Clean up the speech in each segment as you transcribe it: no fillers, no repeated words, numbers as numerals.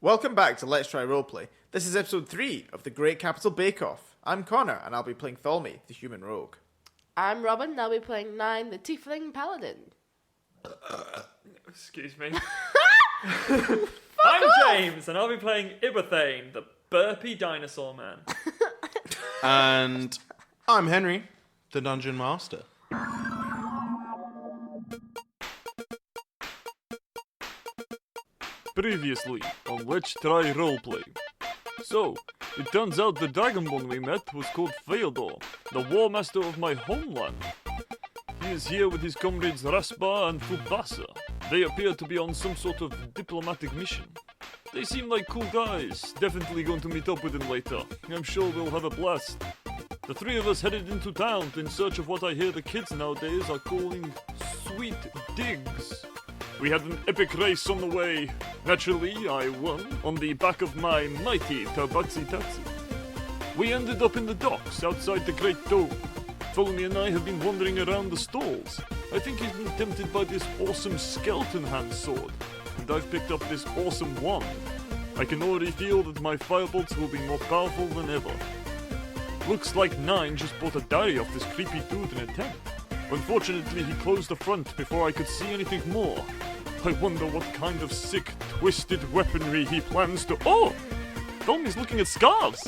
Welcome back to Let's Try Roleplay. This is episode 3 of the Great Capital Bake Off. I'm Connor, and I'll be playing Tholme, the human rogue. I'm Robin, and I'll be playing Nine, the Tiefling Paladin. Excuse me. I'm James, and I'll be playing Ibathane, the burpy dinosaur man. And I'm Henry, the Dungeon Master. Previously on Let's Try Roleplay. So, it turns out the Dragonborn we met was called Theodore, the War Master of my homeland. He is here with his comrades Raspa and Fubasa. They appear to be on some sort of diplomatic mission. They seem like cool guys, definitely going to meet up with them later. I'm sure we'll have a blast. The three of us headed into town in search of what I hear the kids nowadays are calling sweet digs. We had an epic race on the way. Naturally, I won on the back of my mighty Tabaxi Taxi. We ended up in the docks outside the Great Dome. Tholme and I have been wandering around the stalls. I think he's been tempted by this awesome skeleton hand sword, and I've picked up this awesome wand. I can already feel that my firebolts will be more powerful than ever. Looks like Nine just bought a diary off this creepy dude in a tent. Unfortunately, he closed the front before I could see anything more. I wonder what kind of sick, twisted weaponry he plans to— Oh! Tholme's looking at scarves!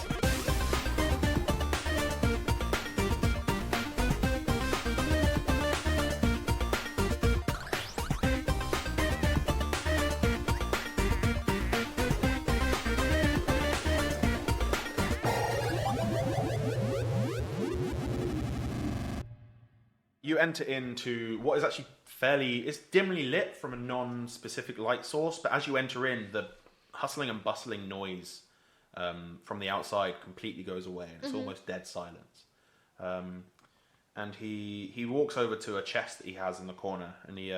You enter into what is actually it's dimly lit from a non-specific light source, but as you enter in, the hustling and bustling noise from the outside completely goes away, and it's almost dead silence. And he walks over to a chest that he has in the corner, and he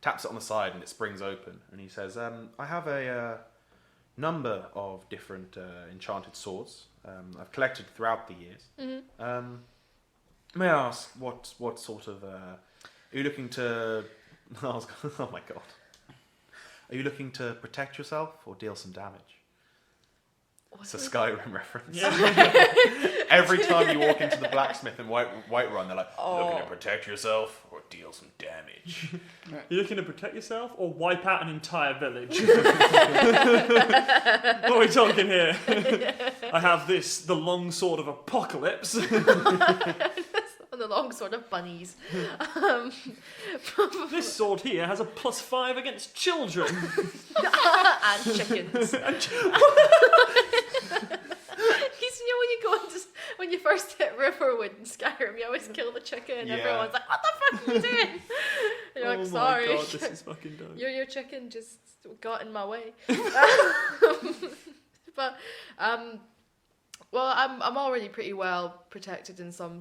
taps it on the side, and it springs open, and he says, I have a number of different enchanted swords I've collected throughout the years. May I ask what sort of are you looking to? Oh my god! Are you looking to protect yourself or deal some damage? It's a Skyrim reference. Yeah. Every time you walk into the blacksmith in Whiterun, they're like, "Looking to protect yourself or deal some damage." You're looking to protect yourself or wipe out an entire village? What are we talking here? I have the long sword of apocalypse. The long sword of bunnies. This sword here has a +5 against children. And chickens. When you first hit Riverwood in Skyrim, you always kill the chicken and everyone's like, what the fuck are you doing? And you're like, sorry. Oh my god, this is fucking dope. Your chicken just got in my way. But, well, I'm already pretty well protected in some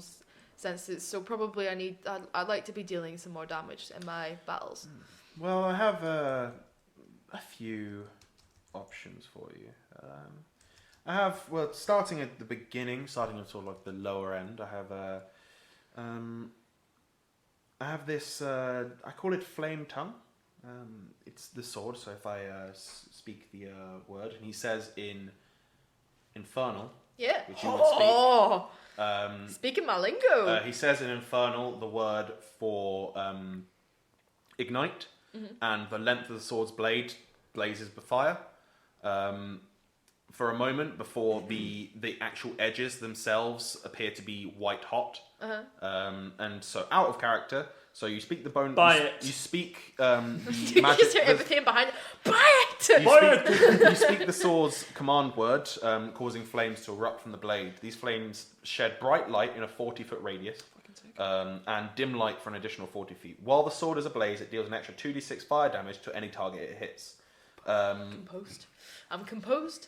senses, so probably I'd like to be dealing some more damage in my battles. Well, I have a few options for you. I have, starting at the beginning, starting at sort of like the lower end, I have this, I call it Flame Tongue. It's the sword, so if I speak the word, and he says in Infernal, which you would speak. Speaking my lingo. He says in Infernal the word for ignite, and the length of the sword's blade blazes with fire for a moment before the actual edges themselves appear to be white hot. And so out of character, so you speak the bone. You speak the You magic. just hear everything behind it. Buy it! You speak the sword's command word, causing flames to erupt from the blade. These flames shed bright light in a 40-foot radius, and dim light for an additional 40 feet. While the sword is ablaze, it deals an extra 2d6 fire damage to any target it hits. I'm composed.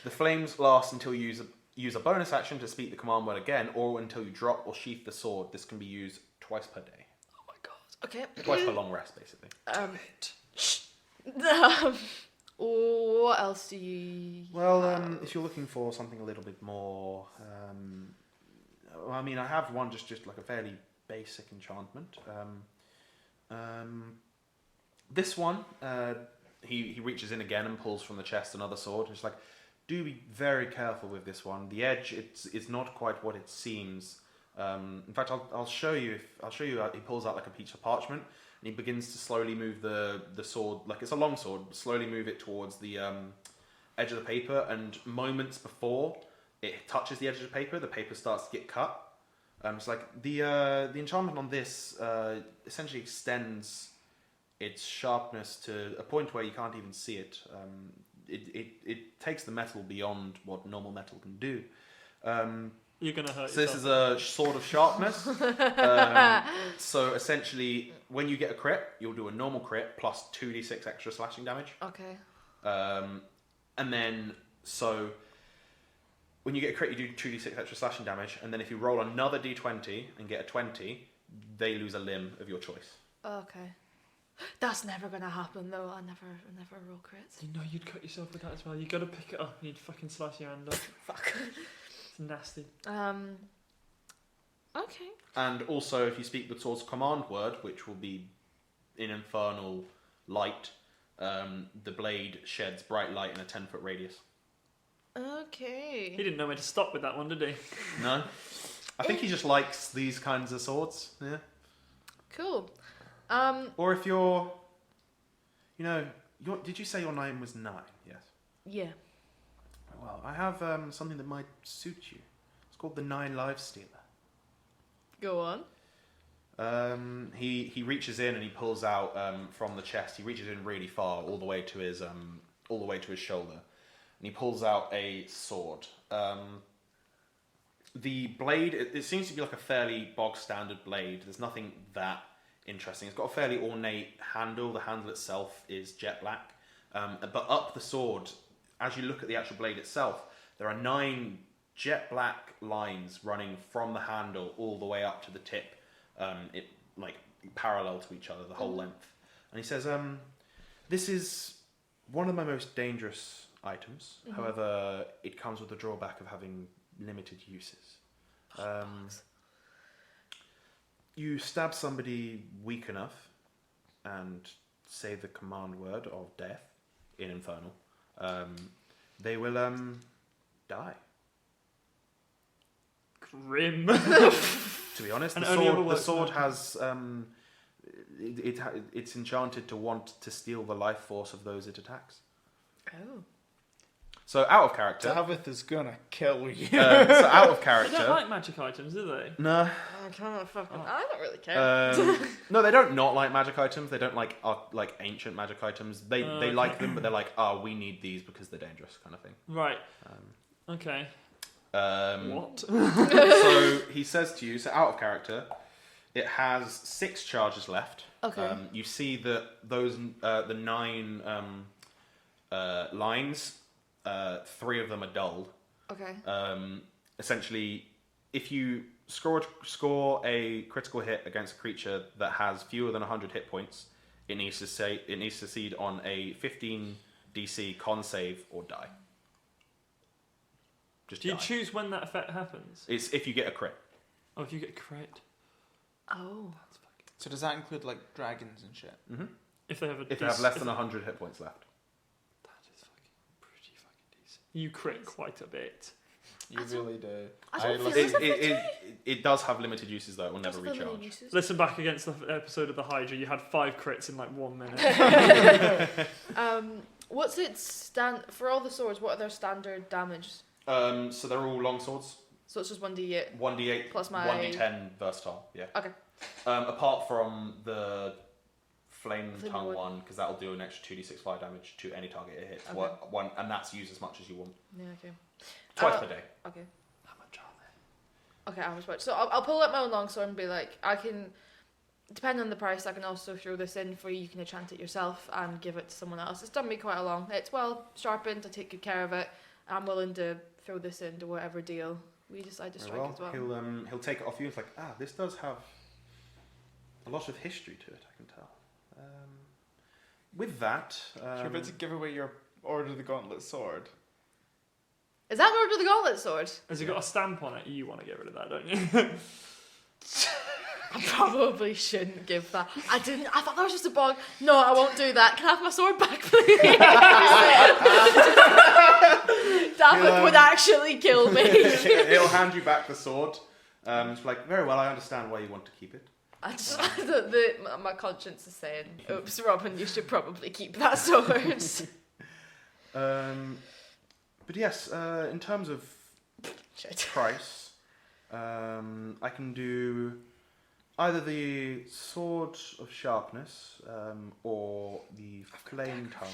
The flames last until you use a bonus action to speak the command word again, or until you drop or sheath the sword. This can be used twice per day. Oh my god. Okay. Twice per long rest, basically. What else do you... Well, if you're looking for something a little bit more... I mean, I have one just like a fairly basic enchantment. This one, he reaches in again and pulls from the chest another sword. He's like, do be very careful with this one. The edge, it's not quite what it seems. In fact, I'll show you. He pulls out like a piece of parchment and he begins to slowly move the sword, like it's a long sword, slowly move it towards the edge of the paper. And moments before it touches the edge of the paper starts to get cut. It's like the enchantment on this essentially extends its sharpness to a point where you can't even see it. It takes the metal beyond what normal metal can do. You're gonna hurt So yourself. this is a sword of sharpness. So essentially, when you get a crit, you'll do a normal crit plus 2d6 extra slashing damage. Okay. And then, so when you get a crit, you do 2d6 extra slashing damage. And then if you roll another d20 and get a 20, they lose a limb of your choice. Okay. That's never gonna happen though. I never roll crits. You know you'd cut yourself with that as well. You gotta pick it up and you'd fucking slice your hand up. Fuck. It's nasty. Okay. And also, if you speak the sword's command word, which will be in infernal light, the blade sheds bright light in a 10-foot radius. He Okay. didn't know where to stop with that one, did he? No? I think he just likes these kinds of swords. Yeah. Cool. Or if you're, did you say your name was 9? Yes. Yeah. Well, I have something that might suit you. It's called the 9 Life Stealer. Go on. He reaches in and he pulls out from the chest. He reaches in really far, all the way to his shoulder, and he pulls out a sword. The blade, it seems to be like a fairly bog standard blade. There's nothing that interesting. It's got a fairly ornate handle. The handle itself is jet black, but up the sword, as you look at the actual blade itself, there are 9 jet black lines running from the handle all the way up to the tip. It like parallel to each other, the whole length. And he says, "This is one of my most dangerous items. However, it comes with the drawback of having limited uses. You stab somebody weak enough and say the command word of death in Infernal, they will die. Grim. To be honest, And the only ever sword works has it's enchanted to want to steal the life force of those it attacks. Oh. So out of character. Davith is gonna kill you. So out of They don't character. like magic items, do they? No. I can't fucking. I don't really care. No, they don't not like magic items. They don't like ancient magic items. They Okay. like them, but they're like, we need these because they're dangerous, kind of thing. Right. Okay. What? So he says to you, so out of character, it has 6 charges left. Okay. You see that those the 9 lines, 3 of them are dulled. Okay. Essentially, if you score a critical hit against a creature that has fewer than 100 hit points, it needs to succeed on a 15 DC con save or die. Just Do you die. choose when that effect happens? It's if you get a crit. Oh, if you get crit. Oh. That's fucking... So does that include like dragons and shit? Mm-hmm. If they have If they have less than 100 hit points left. That is fucking pretty fucking decent. You crit quite a bit. You really do. I don't feel listen- It does have limited uses though. It will never recharge. Listen back against the episode of the Hydra. You had 5 crits in like 1 minute. What's its stand for all the swords? What are their standard damage? So they're all long swords. So it's just 1d8. 1d8 Plus my- 1d10 versatile. Yeah. Okay. Apart from the flame Flame tongue wood. one, because that'll do an extra 2d6 fire damage to any target it hits. Okay. One, and that's used as much as you want. Yeah. Okay. Twice per day. Okay. How much are they? Okay. How much? So I'll pull out my own longsword and be like, I can. Depending on the price, I can also throw this in for you. You can enchant it yourself and give it to someone else. It's done me quite along. It's well sharpened. I take good care of it. I'm willing to throw this into whatever deal we decide to strike as well. He'll take it off you. It's like, this does have a lot of history to it. I can tell. With that, You're about to give away your Order of the Gauntlet sword. Is that Lord of the Gauntlet sword? Has it got a stamp on it? You want to get rid of that, don't you? I probably shouldn't give that. I didn't. I thought that was just a bug. No, I won't do that. Can I have my sword back, please? David would actually kill me. He'll hand you back the sword. It's like, very well, I understand why you want to keep it. I just, my conscience is saying, oops, Robin, you should probably keep that sword. But yes, in terms of Shit. price, I can do either the Sword of Sharpness or the Flame Tongue.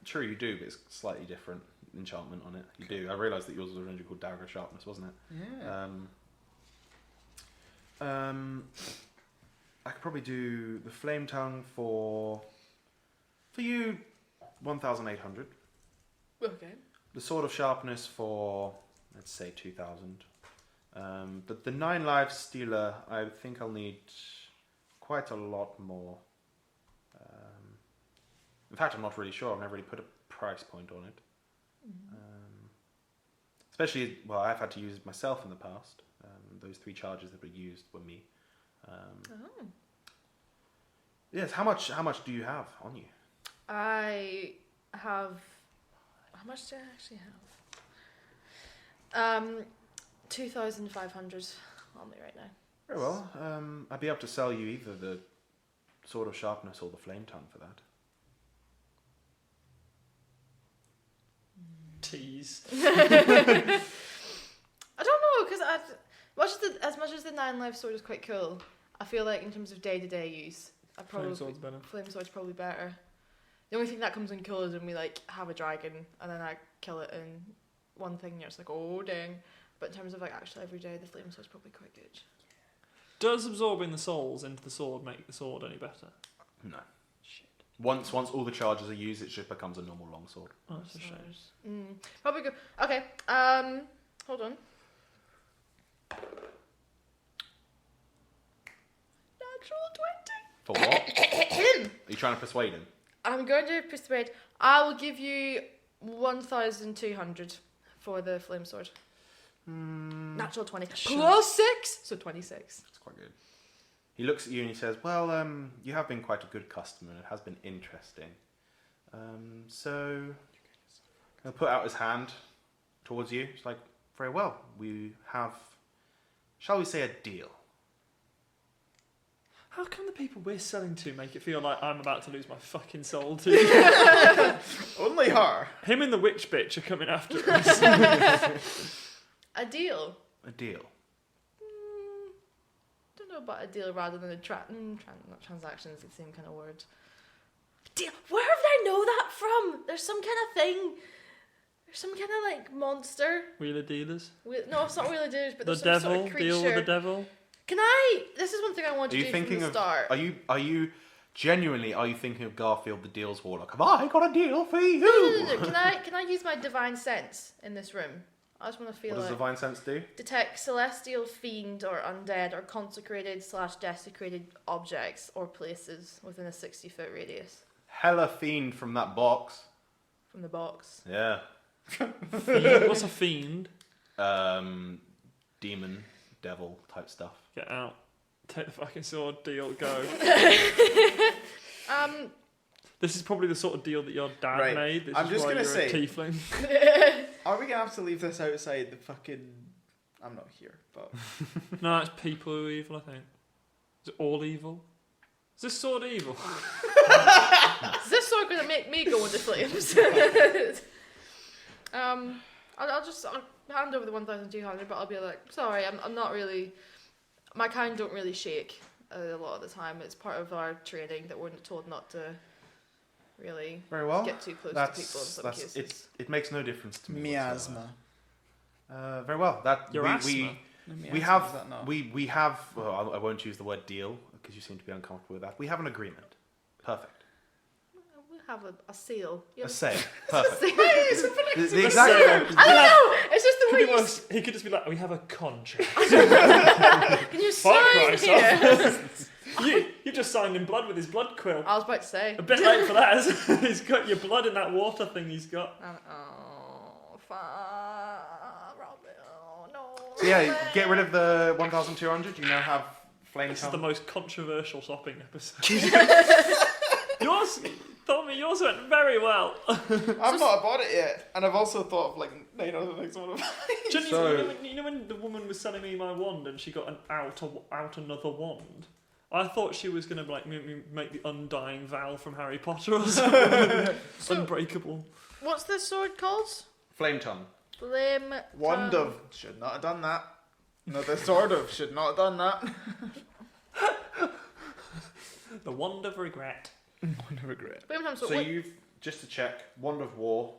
True, you do, but it's slightly different enchantment on it. You do. I realised that yours was originally called Dagger of Sharpness, wasn't it? Yeah. I could probably do the Flame Tongue for you, 1,800. Okay. The Sword of Sharpness for, let's say, 2,000. But the 9 Lives Stealer, I think I'll need quite a lot more. In fact, I'm not really sure. I've never really put a price point on it. Especially, well, I've had to use it myself in the past. Those 3 charges that were used were me. Yes, how much do you have on you? I have. How much do I actually have? 2,500 on me right now. Very well. I'd be able to sell you either the Sword of Sharpness or the Flame Tongue for that. Tease. I don't know, because as much as the 9 life sword is quite cool, I feel like in terms of day-to-day use, Flame sword's better. Flame sword's probably better. The only thing that comes in cool is when we like have a dragon and then I kill it in one thing and you're just like, oh dang. But in terms of like actual everyday, the flame sword's probably quite good. Does absorbing the souls into the sword make the sword any better? No. Shit. Once all the charges are used, it just becomes a normal longsword. Oh, that's a shame. Probably good. Okay. Hold on. Natural 20. For what? Are you trying to persuade him? I'm going to persuade. I will give you 1,200 for the flame sword. Natural 20 plus 6, so 26. That's quite good. He looks at you and he says, well, you have been quite a good customer and it has been interesting. So he'll put out his hand towards you. It's like, very well, we have, shall we say, a deal. How come the people we're selling to make it feel like I'm about to lose my fucking soul to? Only her. Him and the witch bitch are coming after us. A deal? A deal. Don't know about a deal rather than a not transactions, it's the same kind of word. Deal? Where have I know that from? There's some kind of thing. There's some kind of like monster. Wheeler dealers. No, it's not Wheeler Dealers, but The there's some devil. sort of creature. Deal with the devil. Can I? This is one thing I want Are to you do thinking from the of? start. Are you genuinely? Are you thinking of Garfield the Deals Warlock? Have I got a deal for you? No. Can I use my divine sense in this room? I just want to feel What does like Divine Sense do? detect celestial, fiend, or undead, or consecrated / desecrated objects or places within a 60-foot radius Hella fiend from that box. from the box. Yeah. Fiend? What's a fiend? Demon, devil type stuff. Get out. Take the fucking sword. Deal. Go. This is probably the sort of deal that your dad Right. made. This I'm is just why gonna you're say- a tiefling. Are we gonna have to leave this outside the fucking? I'm not here, but No, it's people who are evil, I think. Is it all evil? Is this sword evil? Is this sword going to make me go into flames? I'll hand over the 1,200, but I'll be like, sorry, I'm not really. My kind don't really shake a lot of the time. It's part of our training that we're told not to really Very well. get too close to people in some cases. It makes no difference to me. miasma. Very well. That Your asthma. we have we have. Well, I won't use the word deal because you seem to be uncomfortable with that. We have an agreement. Perfect. We have a seal. You A have say. Perfect. seal. The exact. I don't know. It's just the Could way be you. worse. He could just be like, we have a contract. Can you Far sign cry, here? you just signed in blood with his blood quill. I was about to say. A bit late for that. He's got your blood in that water thing he's got. Oh, fuck, Robin. Oh, no. So yeah, get rid of the 1,200. You now have flame This is the tongue. most controversial shopping episode. yours, Tommy, yours went very well. I've not bought it yet, and I've also thought of like 9 other things I want to buy. Didn't So- you know when the woman was selling me my wand and she got an out another wand? I thought she was gonna like make the undying vow from Harry Potter or something. Unbreakable. What's this sword called? Flame tongue. Flame. Wand tongue. of should not have done that. No, the sort of should not have done that. The wand of regret. Wand of regret. Flame tongue. So what- you've just to check Wand of War,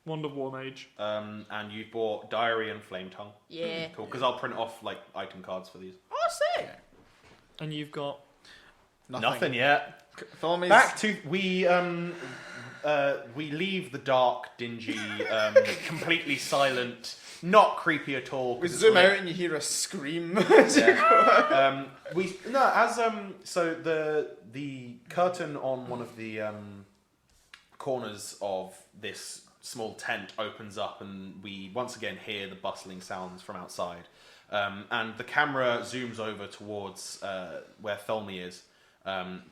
Wand of War Mage. and you've bought Diary and Flame Tongue. Yeah. Cool, because I'll print off like item cards for these. Oh, sick. And you've got Nothing yet. Tholme's Back to we leave the dark, dingy, completely silent, not creepy at all. 'cause We it's zoom lit. out and you hear a scream. Yeah. So the curtain on one of the corners of this small tent opens up, and we once again hear the bustling sounds from outside. And the camera zooms over towards where Thelmy is,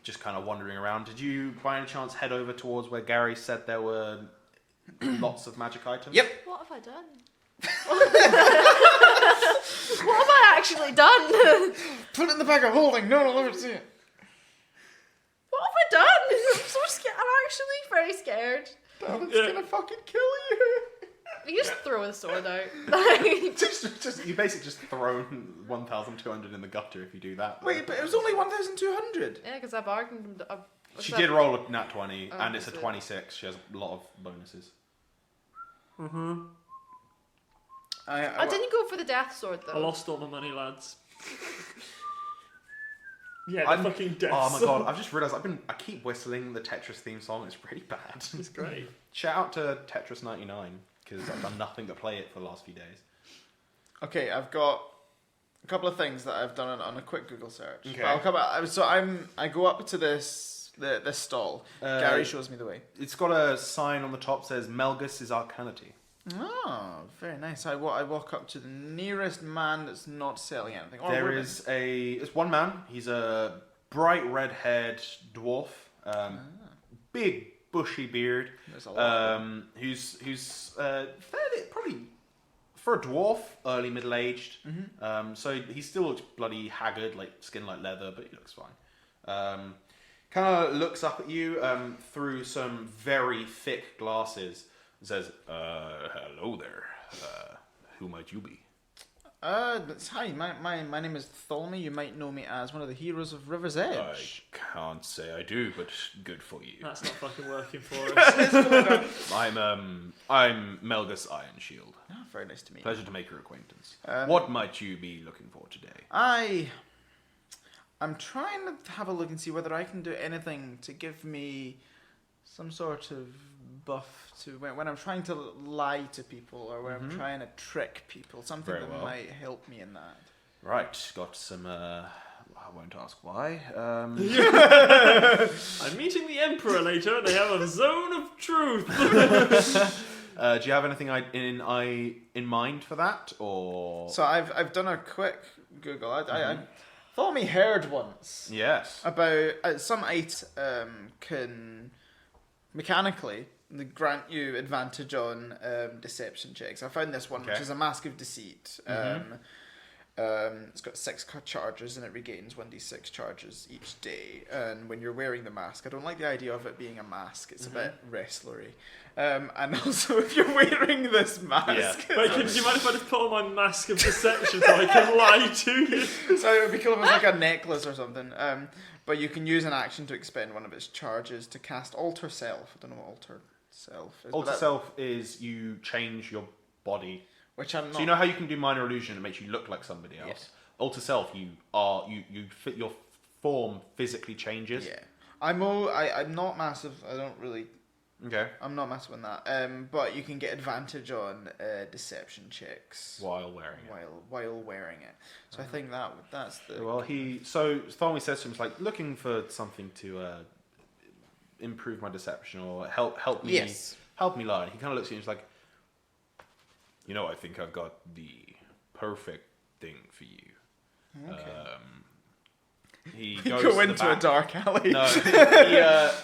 just kind of wandering around. Did you, by any chance, head over towards where Gary said there were lots of magic items? Yep. What have I done? What have I actually done? Put it in the bag of holding. No one will ever see it. What have I done? I'm so scared. I'm actually very scared. It's Yeah. gonna fucking kill you. You just throw the sword out. Just you basically just thrown 1,200 in the gutter if you do that. Wait, but it was only 1,200. Yeah, because I bargained. She did roll a nat 20, Oh, and it's a is it? 26. She has a lot of bonuses. I didn't go for the death sword I though. lost all my money, lads. Yeah, I'm- the fucking death. Oh my god! I've just realised I keep whistling the Tetris theme song. It's really bad. It's great. Shout out to Tetris 99 because I've done nothing but play it for the last few days. Okay, I've got a couple of things that I've done on a quick Google search. Okay. But I'll come back. I go up to this stall. Gary shows me the way. It's got a sign on the top that says Melgus is Arcanity. Oh, very nice. I walk up to the nearest man that's not selling anything. Or There woman. is it's one man. He's a bright red-haired dwarf, big bushy beard, There's a lot. who's fairly probably for a dwarf, early middle-aged. So he still looks bloody haggard, like skin like leather, but he looks fine. Kind of looks up at you through some very thick glasses and says, "Hello there. Who might you be?" Hi, my name is Tholme. You might know me as one of the heroes of River's Edge. I can't say I do, but good for you. That's not fucking working for us. I'm Melgus Iron Shield. Ah, very nice to meet you. Pleasure to make your acquaintance. What might you be looking for today? I'm trying to have a look and see whether I can do anything to give me some sort of buff to when I'm trying to lie to people or when I'm trying to trick people. Something Very that well. might help me in that. Right, got some. I won't ask why. I'm meeting the Emperor later. They have a zone of truth. Do you have anything in mind for that, or? So I've done a quick Google. I thought me heard once Yes. about some item can mechanically grant you advantage on deception checks. I found this one, which Okay. is a Mask of Deceit. It's got 6 charges and it regains 1d6 charges each day. And when you're wearing the mask, I don't like the idea of it being a mask. It's a bit wrestlery. And also, if you're wearing this mask, Wait, do you mind if I just put on my mask of deception so I can lie to you? so it would be cool if it was like a necklace or something. But you can use an action to expend one of its charges to cast Alter Self. I don't know what Alter Self is. but Alter that- Self is you change your body. Which I'm not. So you know how you can do minor illusion, it makes you look like somebody else. Yeah. Alter Self, you fit your form physically changes. Yeah. I'm not massive. I don't really. Okay. I'm not massive on that. But you can get advantage on deception checks While wearing it. while wearing it. So I think that's the. Well, Tholme says to him, "It's like looking for something to improve my deception or help me Yes. help me lie." He kind of looks at you and he's like, "You know, I think I've got the perfect thing for you. Okay. He You goes go to the into a back. dark alley. No,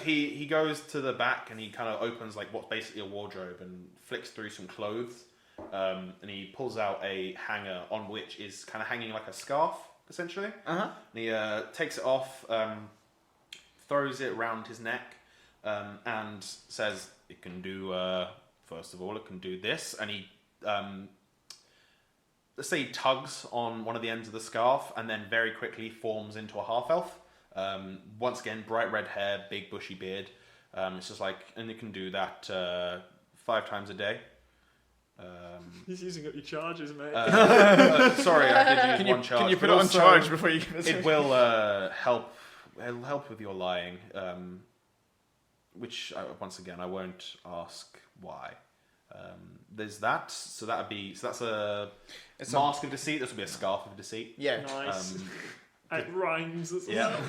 he goes to the back and he kind of opens like what's basically a wardrobe and flicks through some clothes, and he pulls out a hanger on which is kind of hanging like a scarf essentially. Uh-huh. And he takes it off, throws it around his neck, and says, "It can do. First of all, it can do this." And he, let's say, he tugs on one of the ends of the scarf, and then very quickly forms into a half elf. Once again, bright red hair, big bushy beard. It's just like, and it can do that 5 times a day. He's using up your charges, mate. Sorry, I did use one charge. Can you put but it on also charge before you give it? It will help. It'll help with your lying, which once again I won't ask why. There's that, so that's a mask of deceit. This will be a scarf of deceit. Yeah. Nice. It rhymes as Yeah.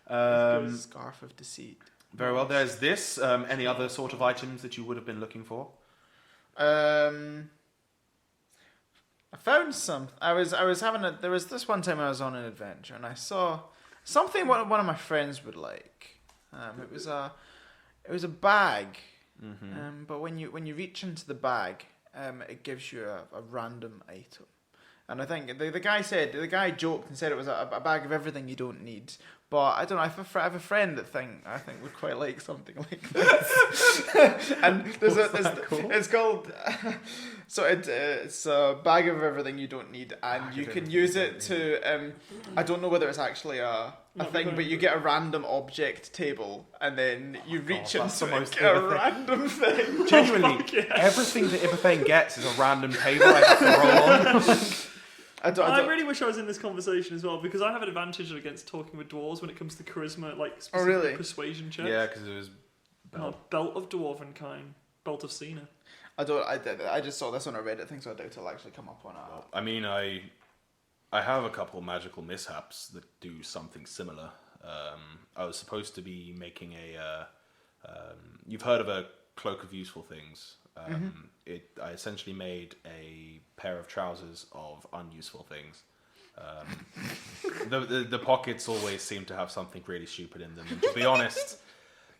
well. Scarf of deceit. Very well. There's this. Any other sort of items that you would have been looking for? I found some. There was this one time I was on an adventure and I saw something one of my friends would like. It was a bag. Mm-hmm. But when you reach into the bag, it gives you a random item. And I think the guy joked and said it was a bag of everything you don't need. But I don't know. I have a friend that I think would quite like something like this. And it's called. So it's a bag of everything you don't need, and you can use it to. I don't know whether it's actually a thing, but you get a random object table, and then you reach that's the into most it, get a Ibethane. random thing. Genuinely, everything that Ibethane gets is a random table I have to roll on. I really wish I was in this conversation as well, because I have an advantage against talking with dwarves when it comes to charisma, like specific really? persuasion checks. Yeah, because it was. Belt of dwarven kind, belt of Cena. I just saw this on a Reddit thing, so I doubt it'll actually come up on a. I mean, I have a couple magical mishaps that do something similar. I was supposed to be making a. You've heard of a cloak of useful things. I essentially made a pair of trousers of unuseful things. The pockets always seem to have something really stupid in them. And to be honest,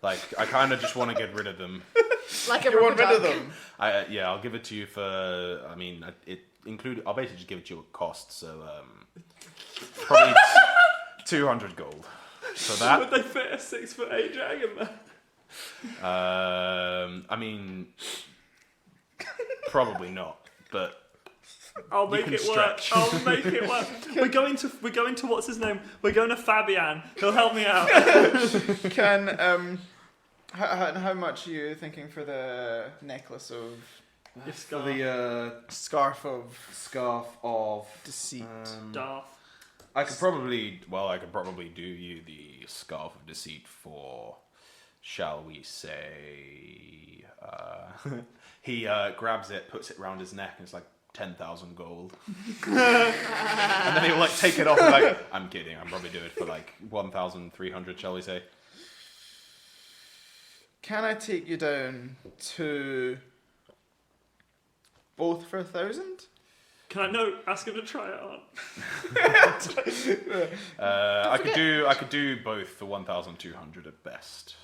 like I kind of just want to get rid of them. Like a You want rubber rid of duck. them? I'll give it to you for. I mean, I'll basically just give it to you at cost. So probably 200 gold for that. Would they fit a 6'8" dragon? I mean, probably not, but I'll You make can it stretch. work. I'll make it work. We're going to what's his name? We're going to Fabian. He'll help me out. Can how much are you thinking for the necklace of Your for scarf. the scarf of scarf of deceit? Darth. I could probably do you the scarf of deceit for, shall we say, he grabs it, puts it around his neck, and it's like 10,000 gold. And then he'll like take it off and like, I'm kidding, I'll probably do it for like 1,300, shall we say. Can I take you down to both for 1,000? Can I ask him to try it on? I could do both for 1,200 at best.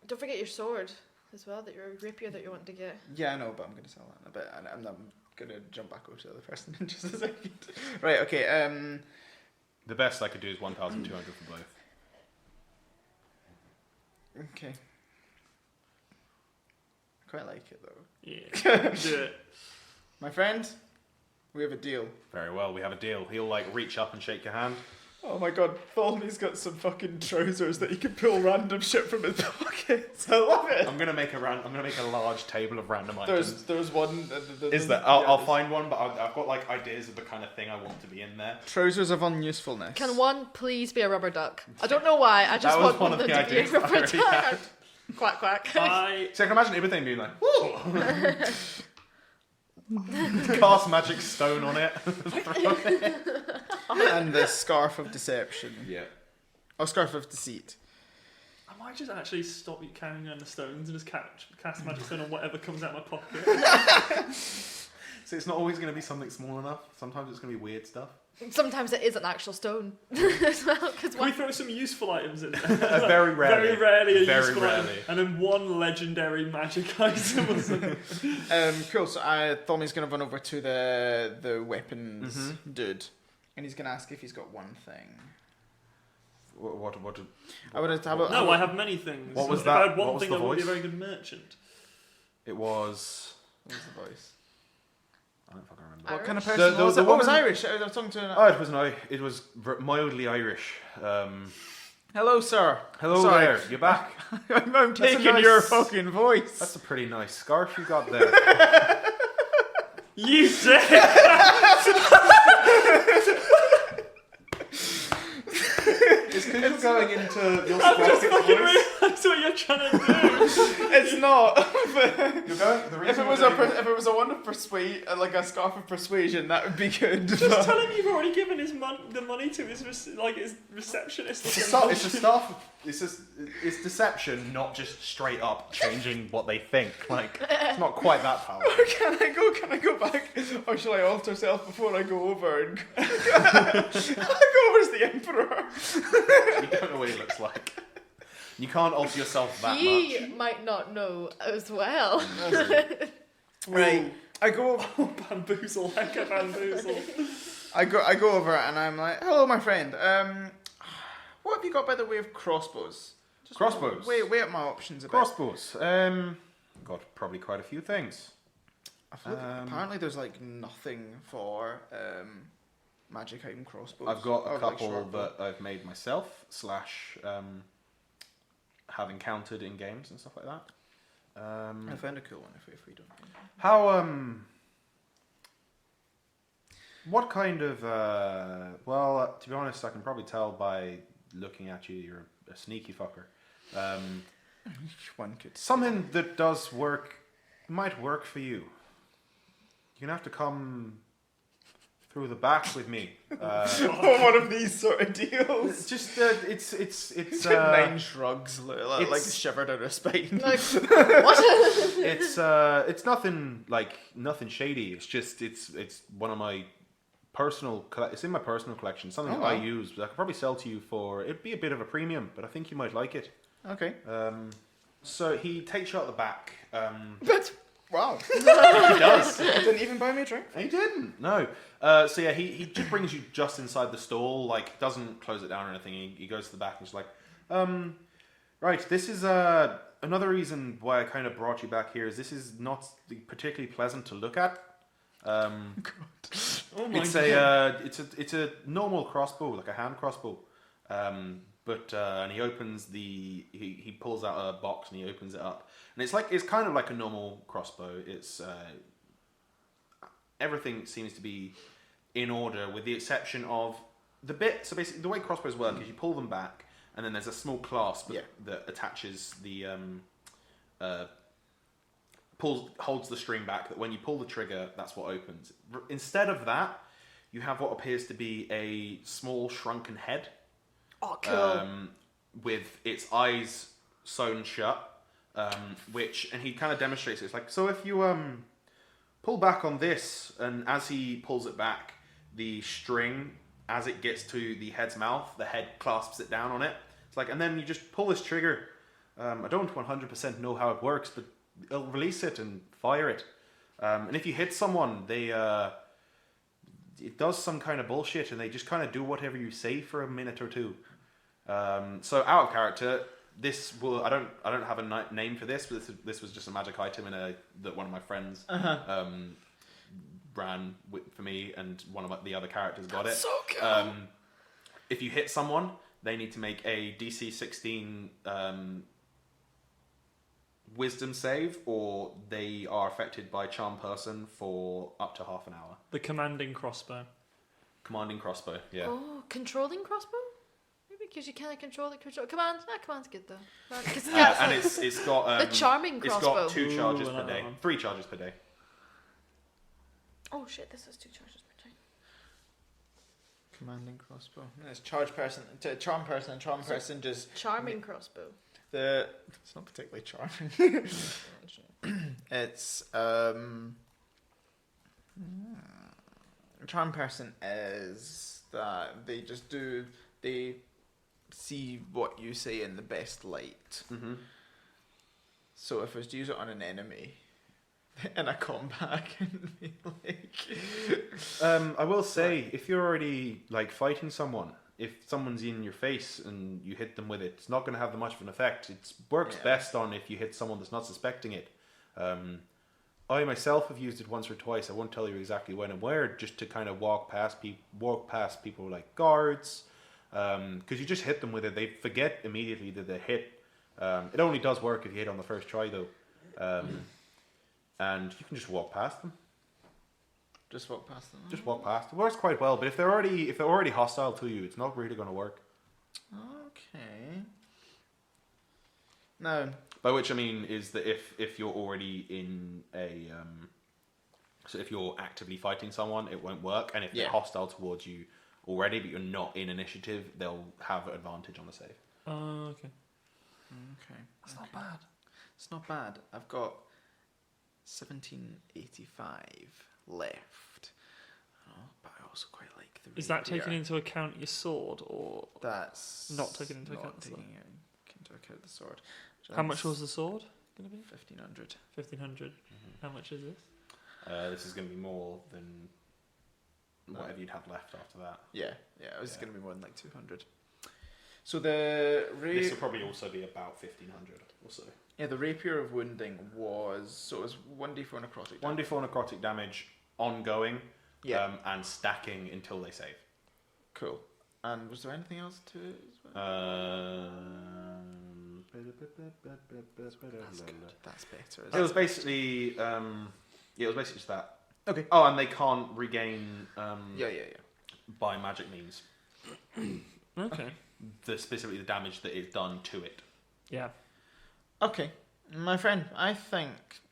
Don't forget your sword as well, that your rapier that you want to get. Yeah, I know, but I'm going to sell that in a bit, and I'm going to jump back over to the other person in just a second. Right, okay, The best I could do is 1,200 for both. okay. I quite like it, though. Yeah. Do it. My friend, we have a deal. Very well, we have a deal. He'll like reach up and shake your hand. Oh my god, Tholmy's got some fucking trousers that he can pull random shit from his pockets. I love it. I'm gonna make a large table of random items. There's one. I'll find one, but I've got like ideas of the kind of thing I want to be in there. Trousers of unusefulness. Can one please be a rubber duck? I don't know why, I just That was want one of them the to be a ideas I rubber already duck. had. Quack quack. So I can imagine everything being like, whoa! Cast magic stone on it. And the scarf of deception. Yeah. Or scarf of deceit. I might just actually stop you carrying on the stones and just cast magic stone on whatever comes out of my pocket. So it's not always going to be something small enough. Sometimes it's going to be weird stuff. Sometimes it is an actual stone as well. Cause Can we throw some useful items in there? Very rarely. Very rarely a Very useful item. rarely. And then one legendary magic item or something. Cool. So Tommy's gonna run over to the weapons dude, and he's gonna ask if he's got one thing. What I would have a, No, I have many things. What was If that? I had one What was thing, the I would be a voice? very good merchant. It was... What was the voice? I don't fucking remember. Irish? What kind of person was it? the Oh, it was woman- Irish. I was talking to. Oh, it was mildly Irish. Hello, sir. Hello Sorry. there, you back? I'm That's a taking nice- your fucking voice. That's a pretty nice scarf you got there. You dick! It's because you're going into your I've just sprocket fucking voice. realised what you're trying to do. It's not. You're going. The If reason it was you're doing if it was a one of persuade, like a scarf of persuasion, that would be good. Just tell him you've already given the money to his his receptionist. It's a stuff. It's a stuff. It's deception, not just straight up changing what they think. Like it's not quite that powerful. Can I go back, or shall I alter self before I go over and I go over as the emperor? You don't know what he looks like. You can't alter yourself that he much. might not know as well. Right. I go Bamboozle, heck of bamboozle. I go over and I'm like, hello, my friend. What have you got by the way of crossbows? Just Crossbows? Weigh up my options a bit. Crossbows. Got probably quite a few things. I feel like apparently there's like nothing for magic item crossbows. I've got Or, a like, couple short bow. that I've made myself / have encountered in games and stuff like that. I found a cool one if we don't. How what kind of to be honest, I can probably tell by looking at you, you're a sneaky fucker. One could. Something that does work might work for you. You're gonna have to come through the back with me. One of these sort of deals. It's just it's Nine shrugs, like it's- shivered out of spine. Like, what? it's nothing shady. It's just it's one of my personal. It's in my personal collection. Something Oh, that I wow. use. I could probably sell to you for. It'd be a bit of a premium, but I think you might like it. Okay. So he takes you out the back. But Wow. He does. Didn't even buy me a drink. He didn't. No. So yeah, he just brings you just inside the stall. Like doesn't close it down or anything. He goes to the back and he's like, right. This is another reason why I kind of brought you back here. Is this is not particularly pleasant to look at. Oh my It's god. it's a normal crossbow, like a hand crossbow. But and he opens he pulls out a box and he opens it up, and it's kind of like a normal crossbow. It's everything seems to be in order with the exception of the bit. So basically, the way crossbows work is you pull them back, and then there's a small clasp that attaches the holds the string back. That when you pull the trigger, that's what opens. Instead of that, you have what appears to be a small shrunken head. oh, cool. With its eyes sewn shut, and he kind of demonstrates it. It's like, so if you pull back on this, and as he pulls it back, the string, as it gets to the head's mouth, the head clasps it down on it. It's like, and then you just pull this trigger. I don't 100% know how it works, but it'll release it and fire it. And if you hit someone, it does some kind of bullshit, and they just kind of do whatever you say for a minute or two. So out of character, I don't have a name for this, but this was just a magic item that one of my friends ran for me, and one of the other characters got it. So cool. If you hit someone, they need to make a DC 16 wisdom save, or they are affected by charm person for up to half an hour. The commanding crossbow. Commanding crossbow, yeah. Oh, controlling crossbow? Maybe because you kind of control the control. Command? Command's good though. Cause And it's got the charming it's crossbow. got 2 charges Ooh, I per like that day, one. 3 charges per day. Oh shit, this is 2 charges per time. Commanding crossbow. It's charge person, charm person, and charm person just Charming crossbow. It's not particularly charming. It's Charm person is that they see what you say in the best light. Mm-hmm. So if I was to use it on an enemy in a combat, I can be like... I will say, if you're already like fighting someone, if someone's in your face and you hit them with it, it's not going to have that much of an effect. It works best on if you hit someone that's not suspecting it. I myself have used it once or twice. I won't tell you exactly when and where, just to kind of walk past people like guards, because you just hit them with it. They forget immediately that they hit. It only does work if you hit on the first try, though, and you can just walk past them. Just walk past them. Just walk past. It works quite well, but if they're already hostile to you, it's not really going to work. Okay. No. By which I mean is that if you're already in a so if you're actively fighting someone, it won't work, and if they're hostile towards you already, but you're not in initiative, they'll have advantage on the save. Oh, okay. Okay. That's not bad. It's not bad. I've got 1785 left. But I also quite like the. Is that rapier. taking into account your sword, or That's not taking into account not the sword? taking into account the sword. How much was the sword going to be? 1500. 1500. How much is this? This is going to be more than whatever you'd have left after that. Yeah. It was going to be more than like 200. So the This will probably also be about 1500 or so. Yeah, the rapier of wounding was 1d4 necrotic. 1d4 necrotic damage ongoing. Yeah. And stacking until they save. Cool. And was there anything else to it as well? That's good. That's better. It was basically just that. Okay. Oh, and they can't regain Yeah. by magic means Okay. specifically the damage that is done to it. Yeah. Okay, my friend, I think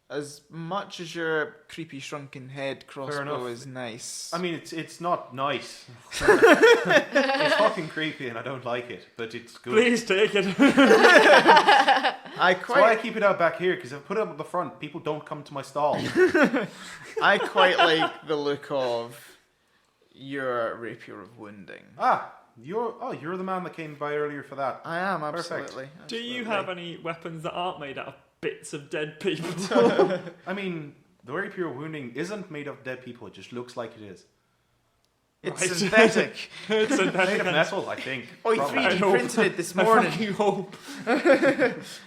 as much as your creepy shrunken head crossbow enough. is nice. I mean, it's not nice. It's fucking creepy, and I don't like it, but it's good. Please take it. I That's why I quite, keep it out back here, because if I put it up at the front, people don't come to my stall. I quite like the look of your rapier of wounding. You're the man that came by earlier for that. I am Perfect. absolutely. Do you absolutely. have any weapons that aren't made out of bits of dead people? I mean, the rapier of wounding isn't made of dead people, it just looks like it is. It's Right. synthetic. It's Made synthetic. of metal, I think. Oh, Probably. 3D hope. printed it this I morning. fucking hope.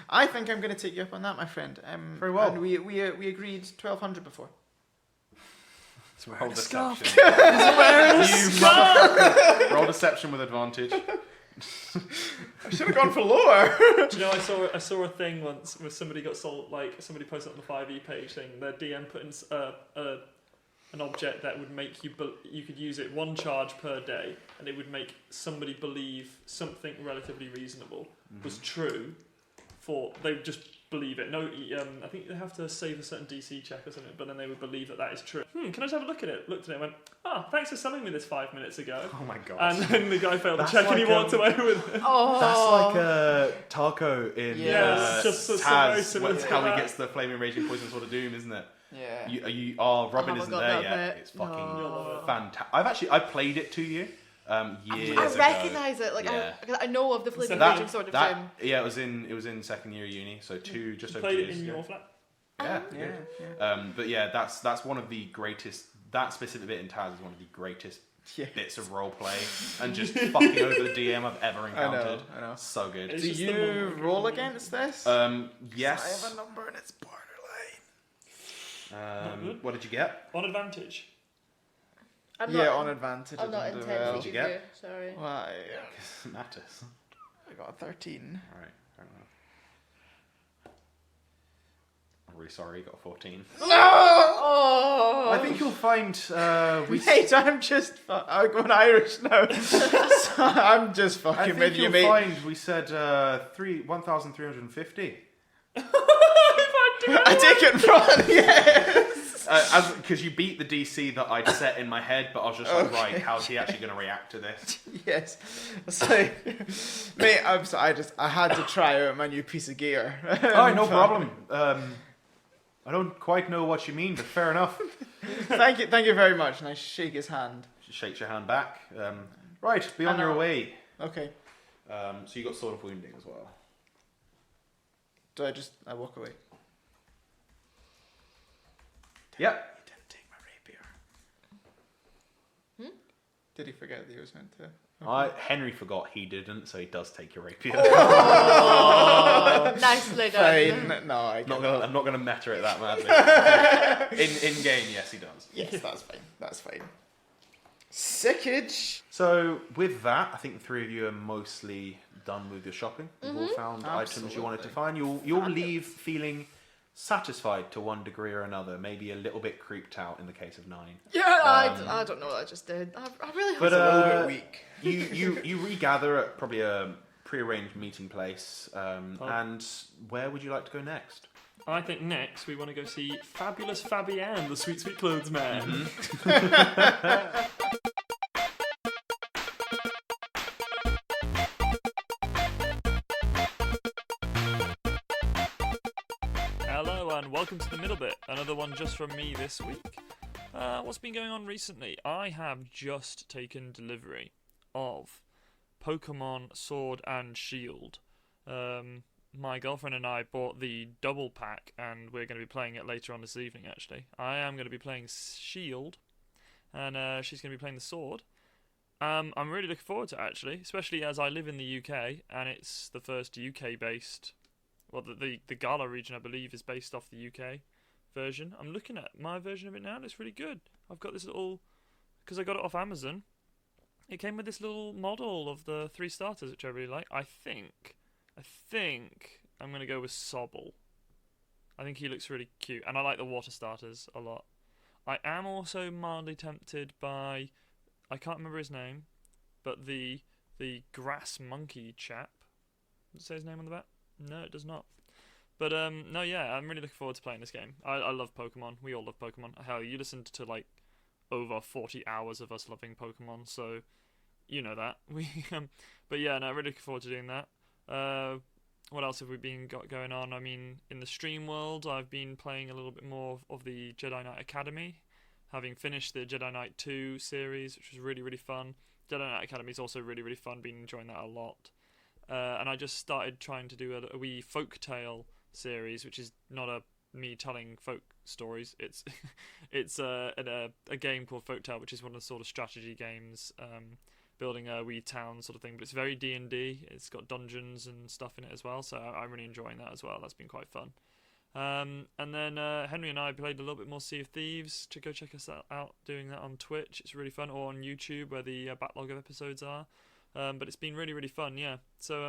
I think I'm going to take you up on that, my friend. Very well. And we agreed 1200 before. Roll scarf. deception. You motherfucker. Roll deception with advantage. I should have gone for lower. Do you know, I saw a thing once where somebody got sold, like somebody posted on the 5e page thing, their DM put in an object that would make you you could use it one charge per day, and it would make somebody believe something relatively reasonable was true. They would just believe it. No, I think they have to save a certain DC check or something, but then they would believe that is true. Can I just have a look at it? Looked at it and went, thanks for selling me this 5 minutes ago. Oh my god. And then the guy failed That's the check and he like, walked away with it. Oh. That's like Taco in Yes, just so Taz, similar to how he that. gets the flaming raging poison sword of doom, isn't it? Yeah. Robin haven't isn't got there that yet. bit. It's fucking No. fantastic. I played it to you years I ago. recognise it. Like Yeah. I know of the flaming That- raging sword of That doom. yeah, it was in second year uni, so just You over played 2 it years in ago. your flat? Yeah, Yeah. yeah. But yeah, that's one of the greatest. That specific bit in Taz is one of the greatest Yeah. bits of role play and just fucking over the DM I've ever encountered. I know. So good. It's Do just the you moment. roll against this? Yes. I have a number and it's borderline. What did you get? On advantage. I'm Yeah, not, on advantage. I'm not I didn't do intent well. to What'd you give get? you. Sorry. Why? It matters. I got a 13. Alright, fair enough. I'm really sorry, you got a 14. No! Oh. I think you'll find Mate, I'm just. I'm going Irish now. So I'm just I fucking think with you, you'll mate. find we said 1,350. I take it from yes. Because you beat the DC that I'd set in my head, but I was just like, Okay. right, how's he actually going to react to this? Yes. So, mate, I had to try out my new piece of gear. Alright, no problem. I don't quite know what you mean, but fair enough. Thank you very much. And I shake his hand. She shakes your hand back. Right, be on your way. Okay. So you got Sword of Wounding as well. Do I walk away? Yep. He didn't take my rapier. Did he forget that he was meant to? Henry forgot he didn't, so he does take your rapier. Oh, nicely done. Fine. No, I'm not gonna meta it that madly. in game, yes, he does. Yes, that's fine. That's fine. Sickage. So with that, I think the three of you are mostly done with your shopping. You've all found items you wanted to find. You'll leave feeling satisfied to one degree or another. Maybe a little bit creeped out in the case of 9. Yeah, I don't know what I just did. I really But hope a little bit weak. you regather at probably a prearranged meeting place. And where would you like to go next? I think next we want to go see Fabulous Fabian, the sweet, sweet clothes man. Hello and welcome to the middle bit. Another one just from me this week. What's been going on recently? I have just taken delivery of Pokemon Sword and Shield. My girlfriend and I bought the double pack, and we're going to be playing it later on this evening, actually. I am going to be playing Shield, and she's going to be playing the Sword. I'm really looking forward to it, actually, especially as I live in the UK, and it's the first UK-based... Well, the Gala region, I believe, is based off the UK version. I'm looking at my version of it now, and it's really good. I've got this little... Because I got it off Amazon, it came with this little model of the 3 starters, which I really like. I think I'm going to go with Sobble. I think he looks really cute, and I like the water starters a lot. I am also mildly tempted by, I can't remember his name, but the grass monkey chap. Does it say his name on the back? No, it does not. But no, yeah, I'm really looking forward to playing this game. I love Pokemon. We all love Pokemon. Hell, you listened to like over 40 hours of us loving Pokemon, so you know that. But yeah, no, really looking forward to doing that. What else have we got going on? I mean, in the stream world, I've been playing a little bit more of the Jedi Knight Academy, having finished the Jedi Knight 2 series, which was really, really fun. Jedi Knight Academy is also really, really fun. Been enjoying that a lot. And I just started trying to do a wee folktale series, which is not me telling folk stories. It's a game called Folktale, which is one of the sort of strategy games. Building a wee town sort of thing, but it's very D&D. It's got dungeons and stuff in it as well, so I'm really enjoying that as well. That's been quite fun. And then Henry and I played a little bit more Sea of Thieves. To go check us out doing that on Twitch. It's really fun, or on YouTube where the backlog of episodes are. But it's been really, really fun, yeah. So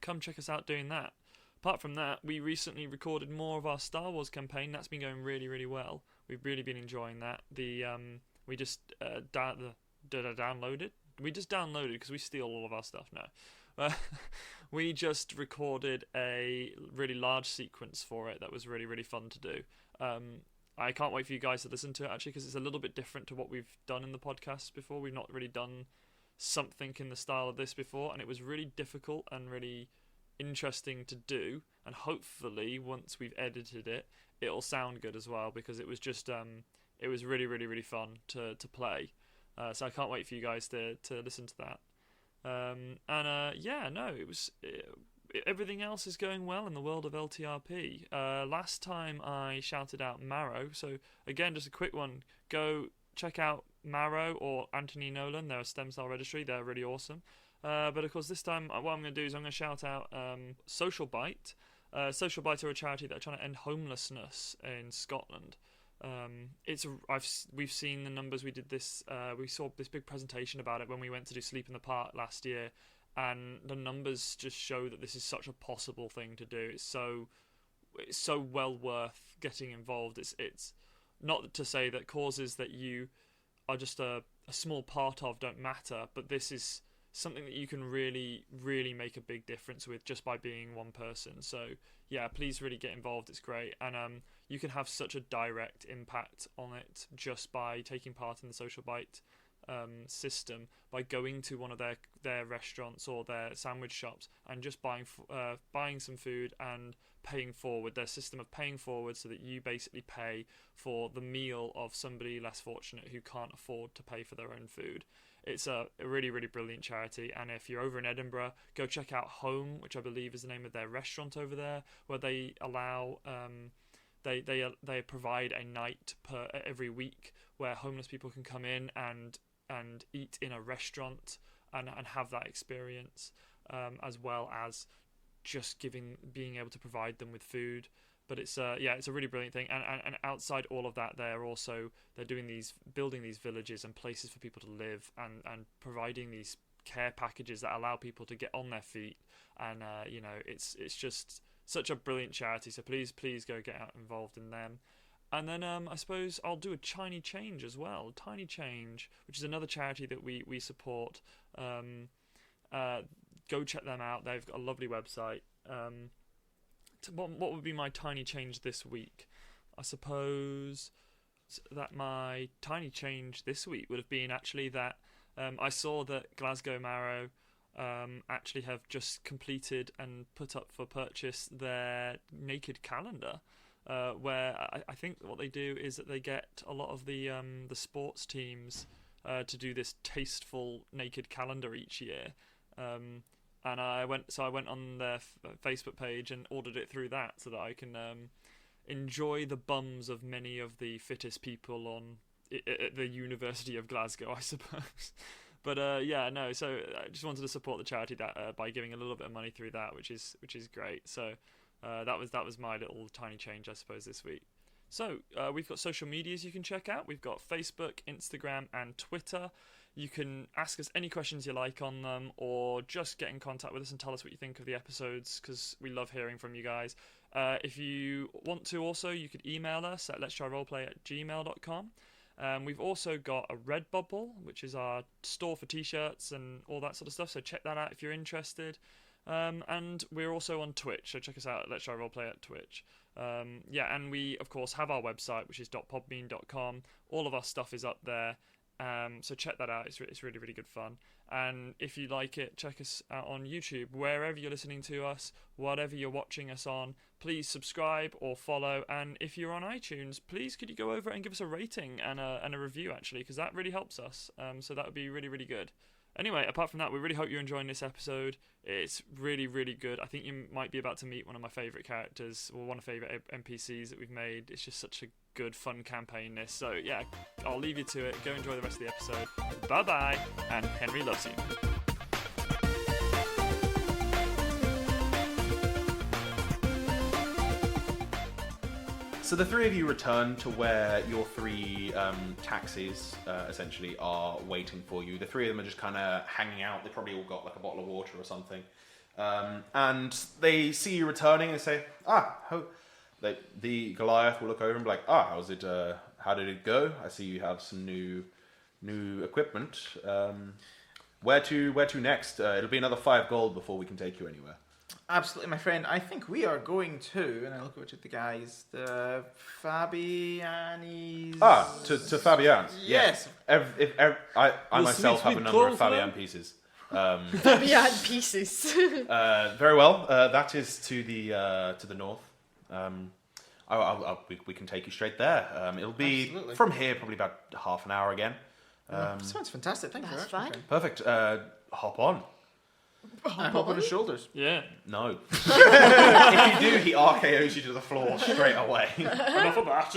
come check us out doing that. Apart from that, we recently recorded more of our Star Wars campaign. That's been going really, really well. We've really been enjoying that. We just downloaded. We just downloaded because we steal all of our stuff now. We just recorded a really large sequence for it that was really, really fun to do. I can't wait for you guys to listen to it, actually, because it's a little bit different to what we've done in the podcast before. We've not really done something in the style of this before, and it was really difficult and really interesting to do. And hopefully, once we've edited it, it'll sound good as well, because it was just it was really, really, really fun to play. So I can't wait for you guys to listen to that. Everything else is going well in the world of LTRP. Last time I shouted out Marrow, so again, just a quick one. Go check out Marrow or Anthony Nolan. They're a stem cell registry. They're really awesome. But of course, this time, what I'm going to do is I'm going to shout out Social Bite. Social Bite are a charity that are trying to end homelessness in Scotland. We've seen the numbers. We saw this big presentation about it when we went to do Sleep in the Park last year, and the numbers just show that this is such a possible thing to do. It's so well worth getting involved. It's not to say that causes that you are just a small part of don't matter, but this is something that you can really, really make a big difference with just by being one person. So yeah, please really get involved. It's great, and you can have such a direct impact on it just by taking part in the Social Bite system by going to one of their restaurants or their sandwich shops and just buying some food and paying forward. Their system of paying forward so that you basically pay for the meal of somebody less fortunate who can't afford to pay for their own food. It's a really, really brilliant charity, and if you're over in Edinburgh, go check out Home, which I believe is the name of their restaurant over there, where they allow they provide a night every week where homeless people can come in and eat in a restaurant and have that experience, as well as just being able to provide them with food. But it's a really brilliant thing, and outside all of that, they're building these villages and places for people to live, and providing these care packages that allow people to get on their feet, and it's just such a brilliant charity. So please go get involved in them. And then I suppose I'll do a Tiny Change as well. Tiny Change, which is another charity that we support. Go check them out. They've got a lovely website. What would be my tiny change this week? I suppose that my tiny change this week would have been actually that I saw that Glasgow Marrow actually have just completed and put up for purchase their naked calendar, where I think what they do is that they get a lot of the sports teams to do this tasteful naked calendar each year. And I went on their Facebook page and ordered it through that so that I can enjoy the bums of many of the fittest people at the University of Glasgow, I suppose. But so I just wanted to support the charity that by giving a little bit of money through that, which is great. So that was my little tiny change, I suppose, this week. So we've got social medias you can check out. We've got Facebook, Instagram, and Twitter. You can ask us any questions you like on them, or just get in contact with us and tell us what you think of the episodes, because we love hearing from you guys. If you want to also, you could email us at letstryroleplay@gmail.com. We've also got a Redbubble, which is our store for t-shirts and all that sort of stuff, so check that out if you're interested. And we're also on Twitch, so check us out at Let's Try Roleplay at Twitch. And we, of course, have our website, which is .podbean.com. All of our stuff is up there. So check that out. It's really, really good fun. And if you like it, check us out on YouTube. Wherever you're listening to us, whatever you're watching us on, please subscribe or follow. And if you're on iTunes, please could you go over and give us a rating and a review, actually, because that really helps us. So that would be really, really good. Anyway, apart from that, we really hope you're enjoying this episode. It's really, really good. I think you might be about to meet one of my favourite characters, or one of my favourite NPCs that we've made. It's just such a good, fun campaign, this. So, yeah, I'll leave you to it. Go enjoy the rest of the episode. Bye-bye, and Henry loves you. So the three of you return to where your three taxis essentially are waiting for you. The three of them are just kind of hanging out. They probably all got like a bottle of water or something. And they see you returning and say, the Goliath will look over and be like, how's it? How did it go? I see you have some new equipment. Where to next? It'll be another 5 gold before we can take you anywhere. Absolutely, my friend. I think we are going to, and I look over to the guys, the Fabianis. To Fabian. Yes. I myself have a number of Fabian pieces. Fabian pieces. Very well. That is to the north. We can take you straight there. It'll be Absolutely. From here probably about half an hour again. Sounds fantastic. Thank you. That's fine. Perfect. Hop on. I hop on his shoulders. Yeah. No. If you do, he RKOs you to the floor straight away. Enough of that.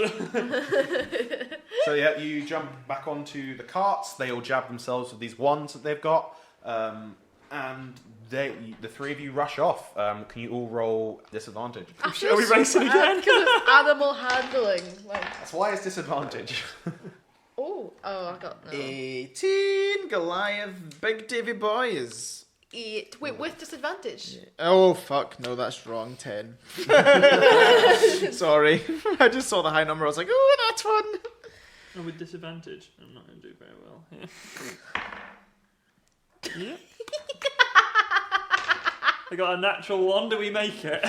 So yeah, you jump back onto the carts. They all jab themselves with these wands that they've got, and the three of you rush off. Can you all roll disadvantage? Are we racing again? Because it's animal handling. That's why it's disadvantage. I got no. 18, Goliath, Big Davy Boy is... 8. Wait, with disadvantage? Yeah. Oh, fuck. No, that's wrong. 10. Sorry. I just saw the high number. I was like, oh, that's one. Oh, with disadvantage. I'm not going to do very well. Yeah. I got a natural 1. Do we make it?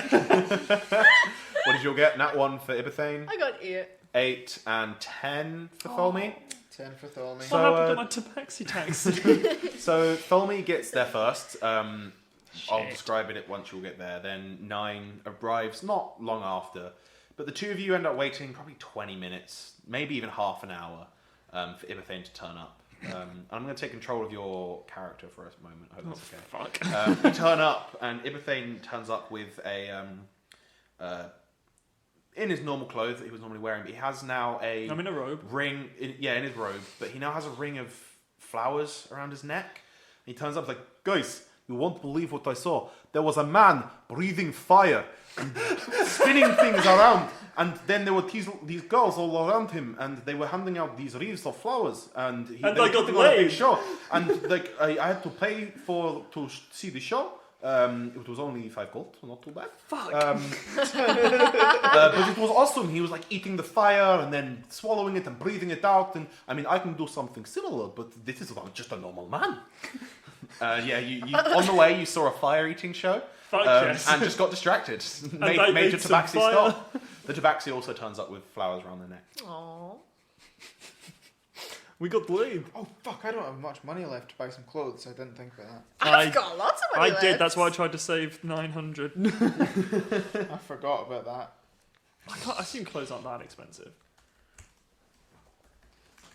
What did you all get? Nat 1 for Ibethane. I got 8. 8 and 10 for Tholme. 10 for Tholme. So, What happened to my tabaxi tax? So Tholme gets there first. I'll describe it once you'll get there. Then 9 arrives not long after. But the two of you end up waiting probably 20 minutes, maybe even half an hour, for Ibathane to turn up. I'm going to take control of your character for a moment. I hope that's okay. Fuck. You turn up, and Ibathane turns up with a... in his normal clothes that he was normally wearing, but he has now a... I'm in a robe. Ring, in his robe, but he now has a ring of flowers around his neck. He turns up like, guys, you won't believe what I saw. There was a man breathing fire and spinning things around, and then there were these girls all around him, and they were handing out these wreaths of flowers, and they I were got putting on a big laid. show. And like I had to pay to see the show. It was only 5 gold, so not too bad. Fuck. But it was awesome. He was like eating the fire and then swallowing it and breathing it out. And I mean, I can do something similar, but this is just a normal man. You on the way you saw a fire-eating show. Fuck yes. And just got distracted. they Made made your some tabaxi fire. stop. The tabaxi also turns up with flowers around their neck. Aww. We got laid. Oh, fuck, I don't have much money left to buy some clothes. I didn't think about that. I've got lots of money I did. left. That's why I tried to save 900. I forgot about that. I assume clothes aren't that expensive.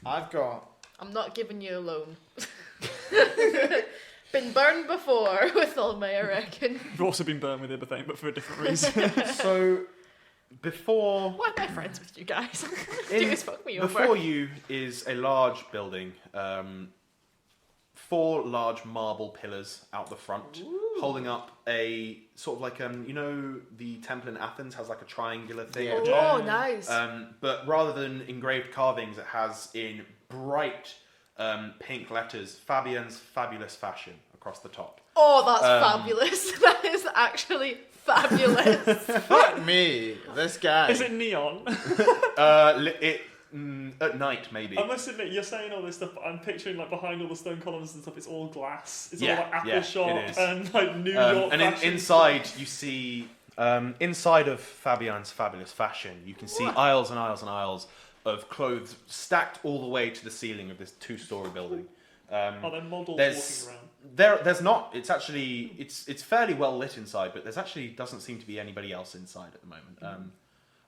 I've got... I'm not giving you a loan. Been burned before with Tholme, I reckon. We've also been burned with Ibathane, but for a different reason. So, before... Why am I friends with you guys? In- you guys fuck me over. Before you is a large building, 4 large marble pillars out the front, holding up a sort of like the temple in Athens has like a triangular thing. Yeah. at the top. Oh, nice. But rather than engraved carvings, it has in bright pink letters Fabian's fabulous fashion across the top. Oh, that's fabulous. That is actually fabulous. Fuck me, this guy. Is it neon? At night maybe. I must admit, you're saying all this stuff, but I'm picturing like behind all the stone columns and stuff, it's all glass. It's Yeah, all like Apple yeah, Shop it is. and like New York And fashion. inside you see, inside of Fabian's fabulous fashion, you can see aisles and aisles and aisles of clothes stacked all the way to the ceiling of this 2-story building. Are there models There's walking around? there's not. It's actually it's fairly well lit inside, but there's actually doesn't seem to be anybody else inside at the moment.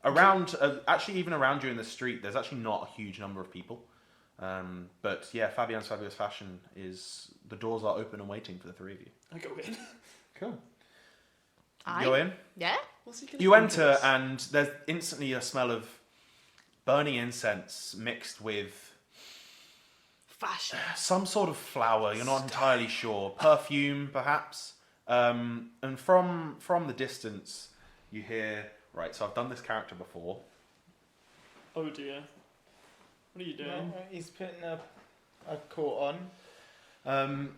Around actually even around you in the street, there's actually not a huge number of people. But yeah, Fabian's fabulous fashion is the doors are open and waiting for the 3 of you. I go in. Cool. I? Go in. Yeah? What's he gonna You do to enter, us? and there's instantly a smell of burning incense mixed with Fashion. some sort of flower. You're not entirely sure. Perfume, perhaps. And from the distance, you hear. Right, so I've done this character before. Oh dear. What are you doing? No, he's putting a coat on.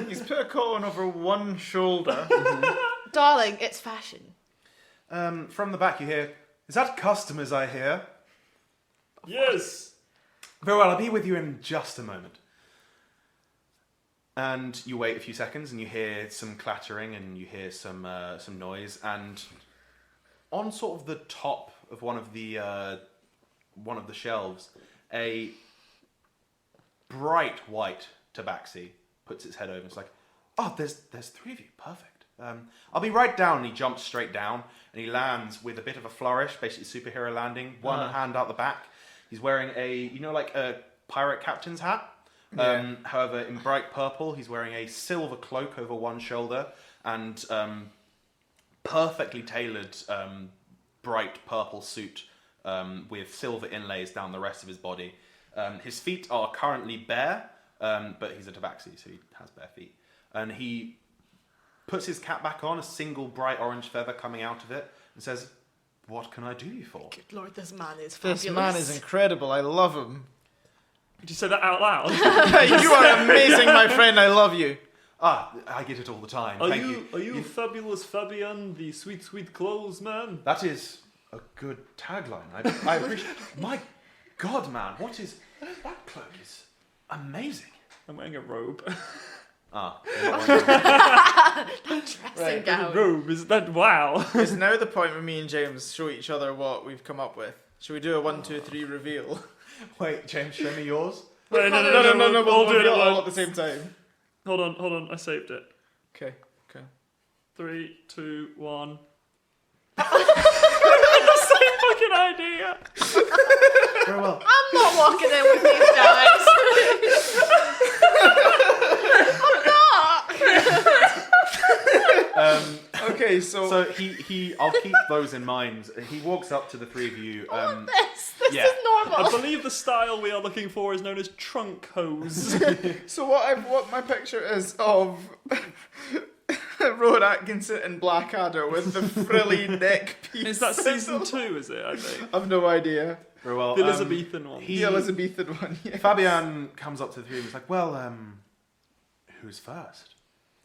He's put a coat on over one shoulder. Darling, it's fashion. From the back, you hear. Is that customers I hear? Yes! Very well, I'll be with you in just a moment. And you wait a few seconds, and you hear some clattering, and you hear some noise, and on sort of the top of one of the shelves, a bright white tabaxi puts its head over. It's like, oh, there's 3 of you, perfect. I'll be right down. And he jumps straight down, and he lands with a bit of a flourish, basically superhero landing. One hand out the back. He's wearing like a pirate captain's hat. Yeah. However, in bright purple, he's wearing a silver cloak over one shoulder and perfectly tailored bright purple suit with silver inlays down the rest of his body. His feet are currently bare, but he's a tabaxi, so he has bare feet. And he puts his cap back on, a single bright orange feather coming out of it, and says, "What can I do you for?" Good lord, this man is fabulous. This man is incredible. I love him. Did you say that out loud? You are amazing, my friend. I love you. I get it all the time. Are Thank you are you fabulous Fabian, the sweet, sweet clothes man? That is a good tagline. I appreciate. My God, man, what is that cloak? Is amazing. I'm wearing a robe. Dressing gown. Robe, is that wow? It's now the point where me and James show each other what we've come up with. Should we do a 1, 2, 3 reveal? Wait, James, show me yours. No, We'll we'll do it reveal at all once. at the same time. Hold on, I saved it. Okay. 3, 2, 1. The same fucking idea. Very well. I'm not walking in with these guys. I'm not. Okay, so I'll keep those in mind. He walks up to the three of you. This yeah. is normal. I believe the style we are looking for is known as trunk hose. what my picture is of Rowan Atkinson and Blackadder with the frilly neck piece. Is that season 2, is it, I think? I've no idea. Very well. The Elizabethan one. The Elizabethan one, yeah. Fabian comes up to the three of you and is like, well, who's first?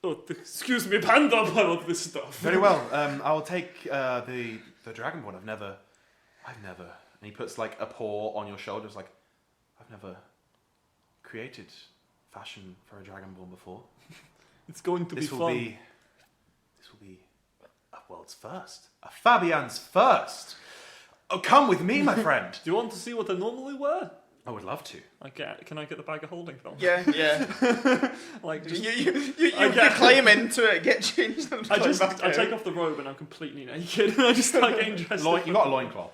Oh, excuse me, hand up about this stuff. Very well. I'll take the Dragonborn. I've never. And he puts like a paw on your shoulders, like, I've never created fashion for a Dragonborn before. It's going to be This will fun. be a world's first. A Fabian's first. Oh, come with me, my friend. Do you want to see what they normally wear? I would love to. Can I get the bag of holding film? Yeah. Like just, You Okay. climb into it, get changed, and I climb just back I out. take off the robe and I'm completely naked. I just like ain't dressed. You got a loincloth.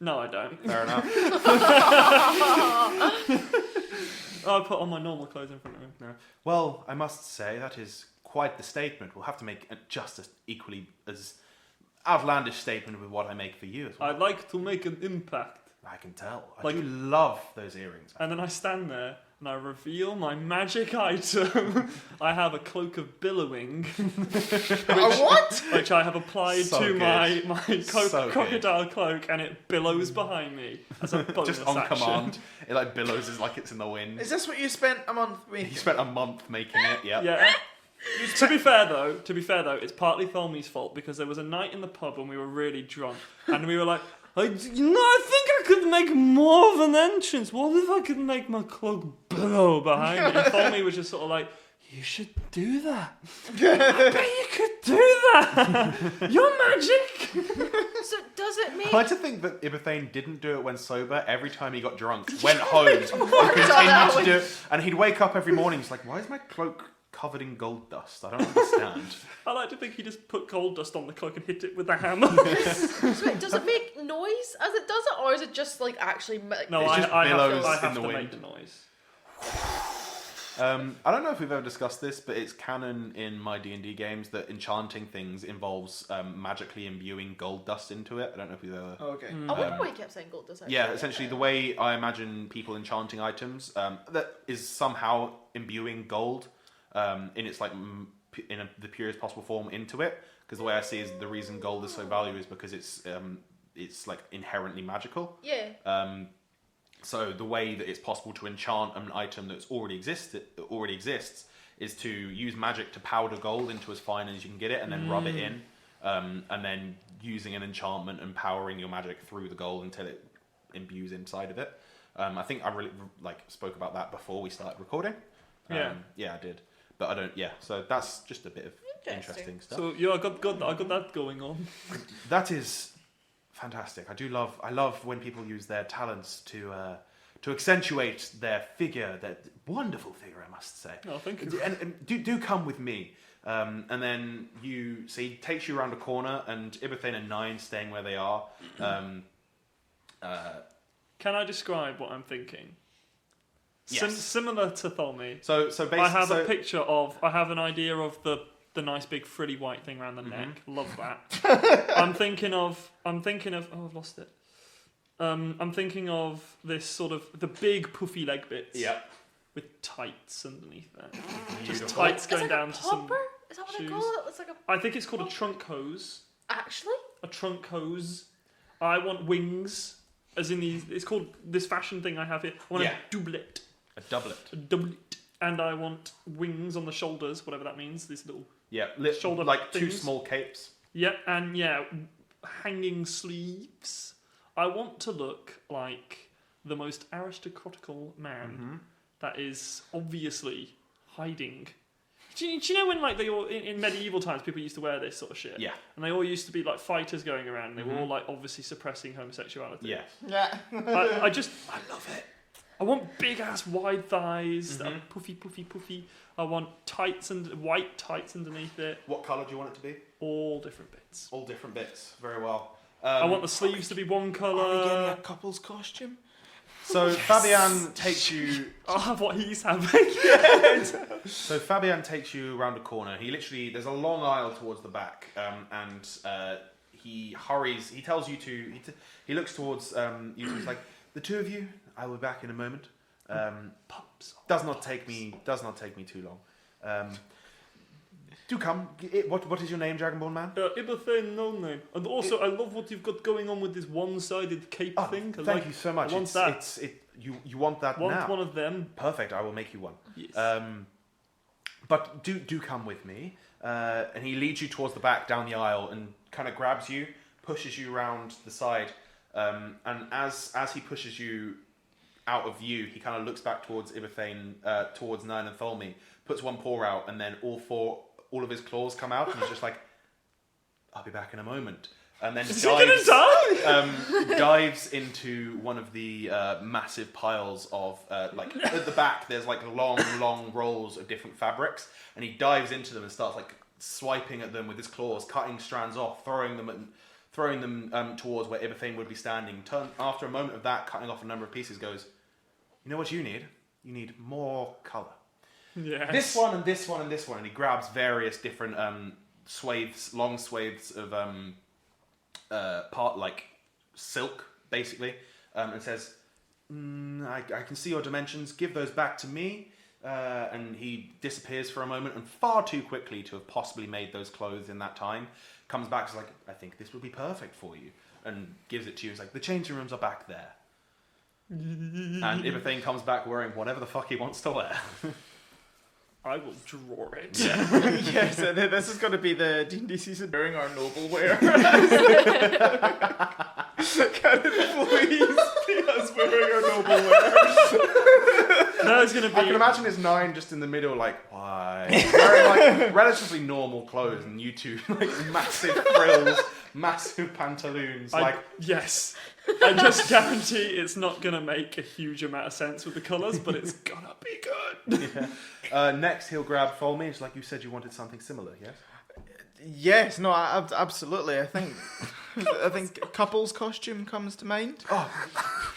No, I don't. Fair enough. I put on my normal clothes in front of him. No. Well, I must say that is quite the statement. We'll have to make just as equally as outlandish statement with what I make for you as well. I'd like to make an impact. I can tell. I Like- do love those earrings. And then I stand there and I reveal my magic item. I have a cloak of billowing, What? which I have applied So to good. my So good. crocodile cloak, and it billows behind me as a bonus Just on action. command. It like billows as like it's in the wind. Is this what you spent a month making? You spent a month making it, yeah. Yeah. To be fair though, it's partly Tholme's fault because there was a night in the pub when we were really drunk and we were like, I think I could make more of an entrance. What if I could make my cloak billow behind me? And Tholme was just sort of like, you should do that. I bet you could do that. You're magic. So does it make? I like to think that Ibathane didn't do it when sober. Every time he got drunk, went home and that continued to way. do it. And he'd wake up every morning, he's like, why is my cloak covered in gold dust? I don't understand. I like to think he just put gold dust on the cloak and hit it with a hammer. So wait, does it make noise as it does it, or is it just like actually? No, It's just I billows have in to the make wind. the noise. I don't know if we've ever discussed this, but it's canon in my D&D games that enchanting things involves magically imbuing gold dust into it. I don't know if we've ever... Oh, okay. I wonder why you kept saying gold does. Yeah, essentially the way I imagine people enchanting items that is somehow imbuing gold in its like the purest possible form into it. Because the way I see is the reason gold is so valuable is because it's like inherently magical. Yeah. So the way that it's possible to enchant an item that's already exists is to use magic to powder gold into as fine as you can get it, and then rub it in, and then using an enchantment and powering your magic through the gold until it imbues inside of it. I think I really spoke about that before we started recording. Yeah, I did, but I don't. Yeah, so that's just a bit of interesting stuff. So yeah, I got that going on. That is fantastic. I love when people use their talents to accentuate their figure. That wonderful figure, I must say. Oh, thank you. And do come with me. And then he takes you around a corner, and Ibathane and Nine staying where they are. Can I describe what I'm thinking? Yes. Similar to Tholme. So basically, I have an idea of the nice big frilly white thing around the neck. Love that. I'm thinking of. Oh, I've lost it. I'm thinking of this sort of the big puffy leg bits. Yeah. With tights underneath there. Beautiful. Just tights It's going like down a to some. popper? Is that what they shoes. call it? It's like a I think it's called a trunk hose. actually. A trunk hose. I want wings. As in these, it's called this fashion thing I have here. I want Yeah. a doublet. A doublet. And I want wings on the shoulders, whatever that means. These little. Yeah, Shoulder like two things. small capes. Yeah, and yeah, hanging sleeves. I want to look like the most aristocratical man that is obviously hiding Do you know when like they all in medieval times people used to wear this sort of shit? Yeah. And they all used to be like fighters going around. And they were all like obviously suppressing homosexuality. Yes. Yeah. I love it. I want big ass wide thighs that are puffy. I want tights and white tights underneath it. What colour do you want it to be? All different bits. All different bits. Very well. I want the sleeves to be one Are we colour. getting a couple's costume? So Fabian takes you. I'll have what he's having. So Fabian takes you around a corner. He literally, there's a long aisle towards the back, and he hurries. He tells you to. He looks towards you. He's like, the two of you. I will be back in a moment. Does not take me too long. Do come. What is your name, Dragonborn man? Iberthane, no name. And also, I love what you've got going on with this one-sided cape thing. Thank you so much. I want that. You want that Want now? one of them. Perfect. I will make you one. Yes. But do come with me. And he leads you towards the back down the aisle and kind of grabs you, pushes you around the side. And as he pushes you out of view, he kind of looks back towards Iberthane, towards Nine and Tholme, puts one paw out, and then all of his claws come out, and he's just like, I'll be back in a moment. And then dives into one of the massive piles of, like, at the back, there's like long rolls of different fabrics, and he dives into them and starts like swiping at them with his claws, cutting strands off, throwing them towards where Iberthane would be standing. After a moment of that, cutting off a number of pieces, goes, you know what you need? You need more colour. Yes. This one and this one and this one, and he grabs various different long swathes of like silk, basically, and says, I can see your dimensions. Give those back to me. And he disappears for a moment, and far too quickly to have possibly made those clothes in that time. Comes back, is like, I think this would be perfect for you, and gives it to you. He's like, the changing rooms are back there. And Iberthane comes back wearing whatever the fuck he wants to wear. I will draw it. Yeah. Yes, and this is going to be the D&D season wearing our noble wear. Can it please be us wearing our noble wear? No, it's gonna be. I can imagine his Nine just in the middle, like, why? Wearing like relatively normal clothes, and you two like massive frills, massive pantaloons, Yes. I just guarantee it's not gonna make a huge amount of sense with the colours, but it's gonna be good. Yeah. Next, he'll grab Tholme. It's like you said you wanted something similar, yes? Yes, no, absolutely. I think couple's costume comes to mind. Oh,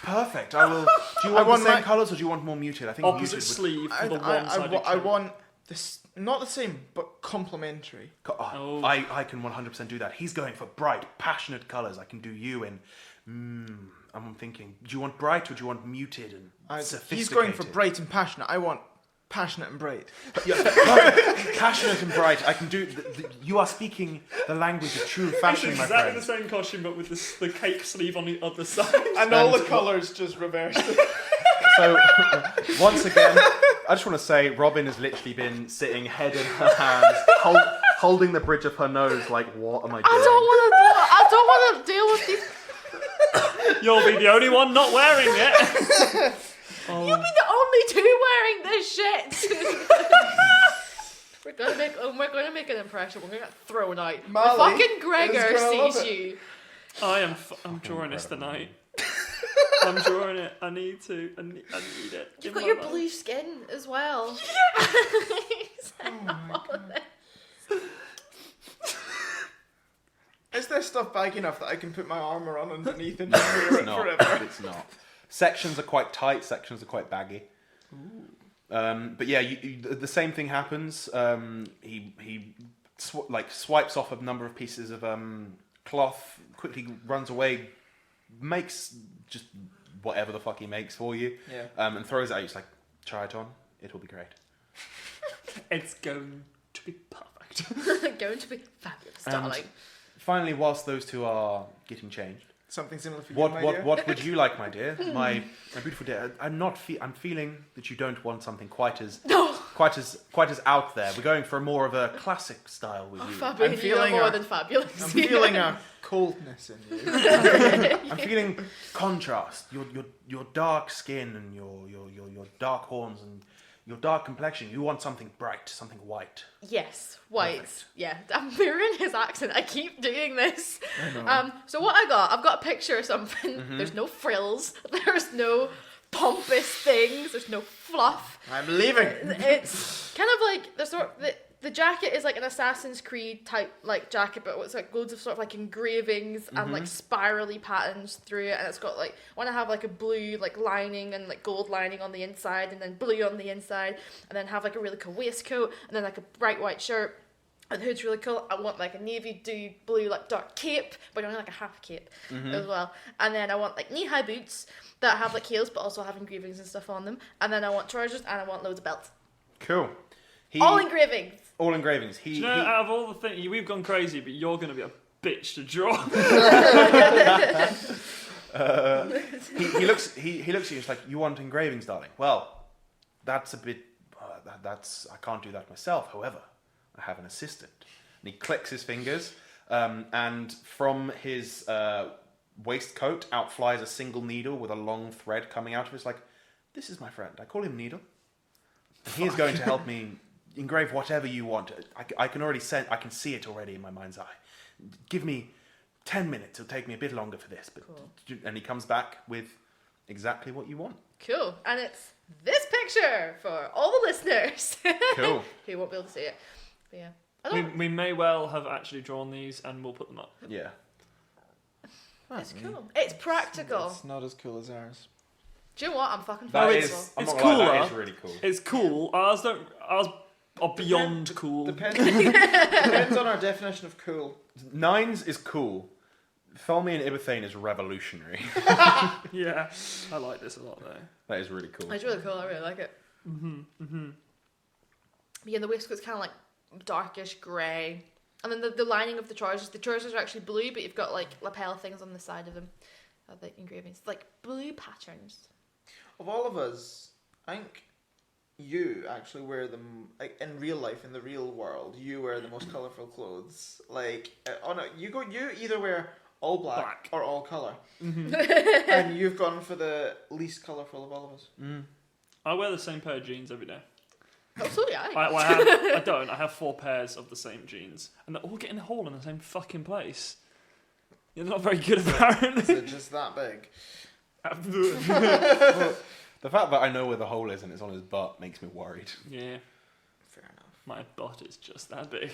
perfect. I will. Do you want the same colours, or do you want more muted? I think Opposite muted sleeve for the I one-sided cape. want this, not the same, but complementary. Oh. I can 100% do that. He's going for bright, passionate colours. I can do you in. I'm thinking. Do you want bright or do you want muted and sophisticated? He's going for bright and passionate. I want passionate and bright. Yeah, passionate and bright. I can do. You are speaking the language of true fashion, It's my exactly friend. the same costume, but with the cape sleeve on the other side. And all the colours just reversed. So, once again, I just want to say, Robin has literally been sitting head in her hands, holding the bridge of her nose, like, what am I doing? I don't want to deal with these. You'll be the only one not wearing it. You'll be the only two wearing this shit. We're gonna make an impression. We're gonna get thrown out. Molly When fucking is Gregor gonna love sees it. you. I'm drawing this tonight. I'm drawing it. I need to. I need it. You've in got my your life. blue skin as well. Is this stuff big enough that I can put my armour on underneath and just wear it forever? It's not. Sections are quite tight. Sections are quite baggy. But yeah, the same thing happens. He swipes off a number of pieces of cloth, quickly runs away, makes just whatever the fuck he makes for you, and throws it at you. It's like, try it on. It'll be great. It's going to be perfect. Going to be fabulous, And darling. finally, whilst those two are getting changed, Something similar for you, my dear. what would you like, my dear? My beautiful dear. I'm feeling that you don't want something quite as out there. We're going for more of a classic style with you. Fabian, I'm you're feeling more a- than fabulous. I'm feeling a coldness in you. I'm feeling contrast. Your dark skin and your dark horns and your dark complexion. You want something bright, something white. Yes, white. Perfect. Yeah, I'm mirroring his accent. I keep doing this. I know. So what I've got a picture of something. There's no frills. There's no pompous things. There's no fluff. I'm leaving. It's kind of like the jacket is like an Assassin's Creed type like jacket, but it's like loads of sort of like engravings and like spirally patterns through it, and it's got like I want to have like a blue like lining and like gold lining on the inside, and then blue on the inside, and then have like a really cool waistcoat, and then like a bright white shirt. And the hood's really cool. I want like a navy blue like dark cape, but only like a half cape as well. And then I want like knee-high boots that have like heels, but also have engravings and stuff on them. And then I want trousers, and I want loads of belts. Cool. All engravings. All engravings. Do you know, out of all the things, we've gone crazy, but you're going to be a bitch to draw. He looks at you. It's like, you want engravings, darling. Well, that's a bit. I can't do that myself. However, I have an assistant. And he clicks his fingers, and from his waistcoat out flies a single needle with a long thread coming out of it. It's like, this is my friend. I call him Needle. And he is going to help me engrave whatever you want. I can see it already in my mind's eye. Give me 10 minutes. It'll take me a bit longer for this. But Cool. And he comes back with exactly what you want. Cool. And it's this picture for all the listeners. Cool. Who won't be able to see it. But yeah. I don't we may well have actually drawn these, and we'll put them up. Yeah. It's cool. It's practical. It's not as cool as ours. Do you know what? I'm fucking That fine. is. I'm it's not gonna lie, that cooler. is really cool. It's cool. Ours are beyond cool. Depends on our definition of cool. Nines is cool. Tholme and Ibothane is revolutionary. Yeah, I like this a lot though. That is really cool. It's really cool. I really like it. Yeah, the waistcoat's kind of like darkish grey. And then the lining of the trousers are actually blue, but you've got like lapel things on the side of them. Like engravings. Like blue patterns. Of all of us, I think you actually wear them like in real life, in the real world. You wear the most colourful clothes. Like you either wear all black. Or all colour, and you've gone for the least colourful of all of us. I wear the same pair of jeans every day. Oh, so do I. I don't. I have 4 pairs of the same jeans, and they're all getting a hole in the same fucking place. You're not very good, apparently. Is it just that big? Well, the fact that I know where the hole is and it's on his butt makes me worried. Yeah, Fair enough. my butt is just that big.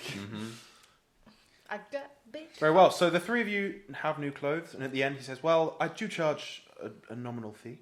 I got big. Very well. So the three of you have new clothes, and at the end he says, "Well, I do charge a nominal fee.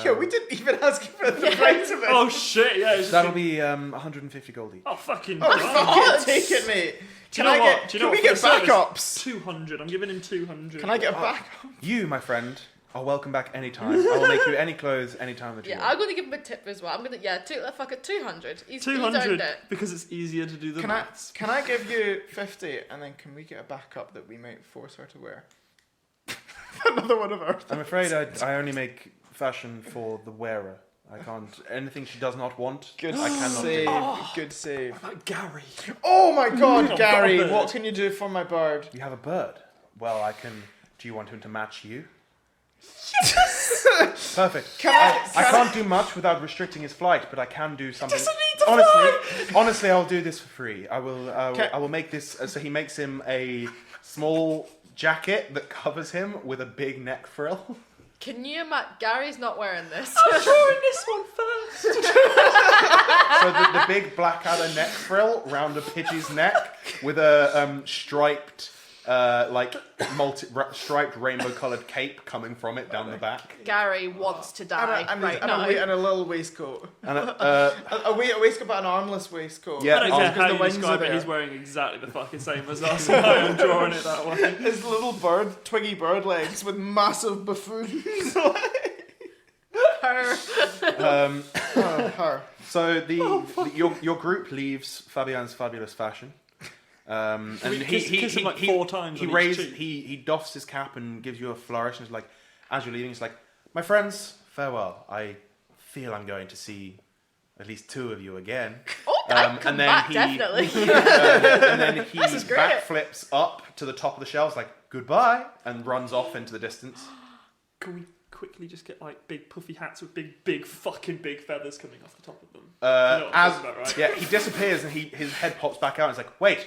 Yeah, we didn't even ask you for the price of it. Oh shit! Yeah, it's just That'll be 150 gold each." Oh fucking! Oh, God. fucking take it, mate. Do you Can know I what? get? Do you Can know we what? get For the service, backups? 200. I'm giving him 200. Can I get a backup? You, my friend, are welcome back anytime. I will make you any clothes anytime that you Yeah, want. I'm going to give him a tip as well. I'm going to, fuck it, 200. He's earned 200 it. because it's easier to do the maths. Can I give you 50 and then can we get a backup that we might force her to wear? Another one of ours. I'm afraid I only make fashion for the wearer. I can't. Anything she does not want, Good I cannot save. do. Good save. What about Gary? Oh my god, I've got a Gary, bird. what can you do for my bird? You have a bird. Well, I can. Do you want him to match you? Perfect. I can't do much without restricting his flight, but I can do something. doesn't need to honestly, I'll do this for free. I will. Can- I will make this. So he makes him a small jacket that covers him with a big neck frill. Can you imagine? Gary's not wearing this. I'm drawing this one first. So the big Blackadder neck frill round a Pidgey's neck with a striped, striped rainbow-coloured cape coming from it down the back, Gary wants to die right now. and a little waistcoat. and A waistcoat, but an armless waistcoat. Yeah, I don't care because how the you wings describe are it. there. He's wearing exactly the fucking same as us. So I'm drawing it that way. His little twiggy bird legs with massive buffoons. Her. so your group leaves Fabian's fabulous fashion, and We kiss him like 4 times He on each raises, cheek. he doffs his cap and gives you a flourish, and is like, as you're leaving, he's like, "My friends, farewell. I feel I'm going to see at least 2 of you again." Oh, I'd come back, definitely. And then he This is great. backflips up to the top of the shelves like, "Goodbye," and runs off into the distance. Can quickly just get like big puffy hats with big fucking big feathers coming off the top of them. As About, right? yeah, he disappears and his head pops back out and it's like, wait,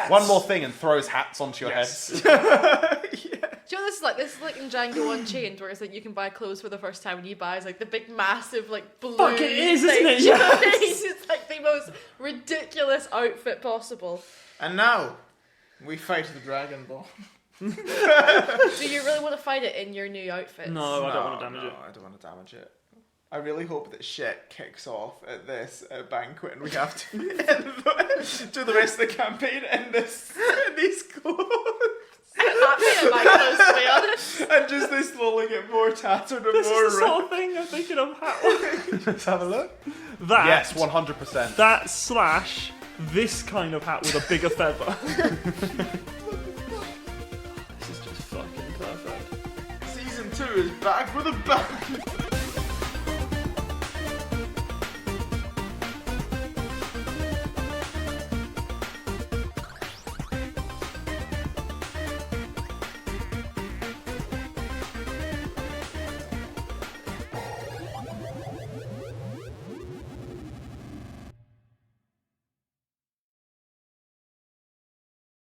one more thing, and throws hats onto your heads. Do you know this is like in Django Unchained, where it's like you can buy clothes for the first time and you buy like the big massive like blue. Fuck, it is, thing. isn't it? You know what I Yes. mean? It's like the most ridiculous outfit possible. And now, we fight the Dragon Ball. Do you really want to fight it in your new outfit? No, I don't want to damage it. I don't want to damage it. I really hope that shit kicks off at this banquet and we have to do the rest of the campaign in these clothes. That'd be my clothes, to be honest. And just they slowly get more tattered and This more is the sort ripped. of thing I'm thinking of hat. Let's have a look. That Yes, 100%. that / this kind of hat with a bigger feather. This is just fucking perfect. Season 2 is back with a bang.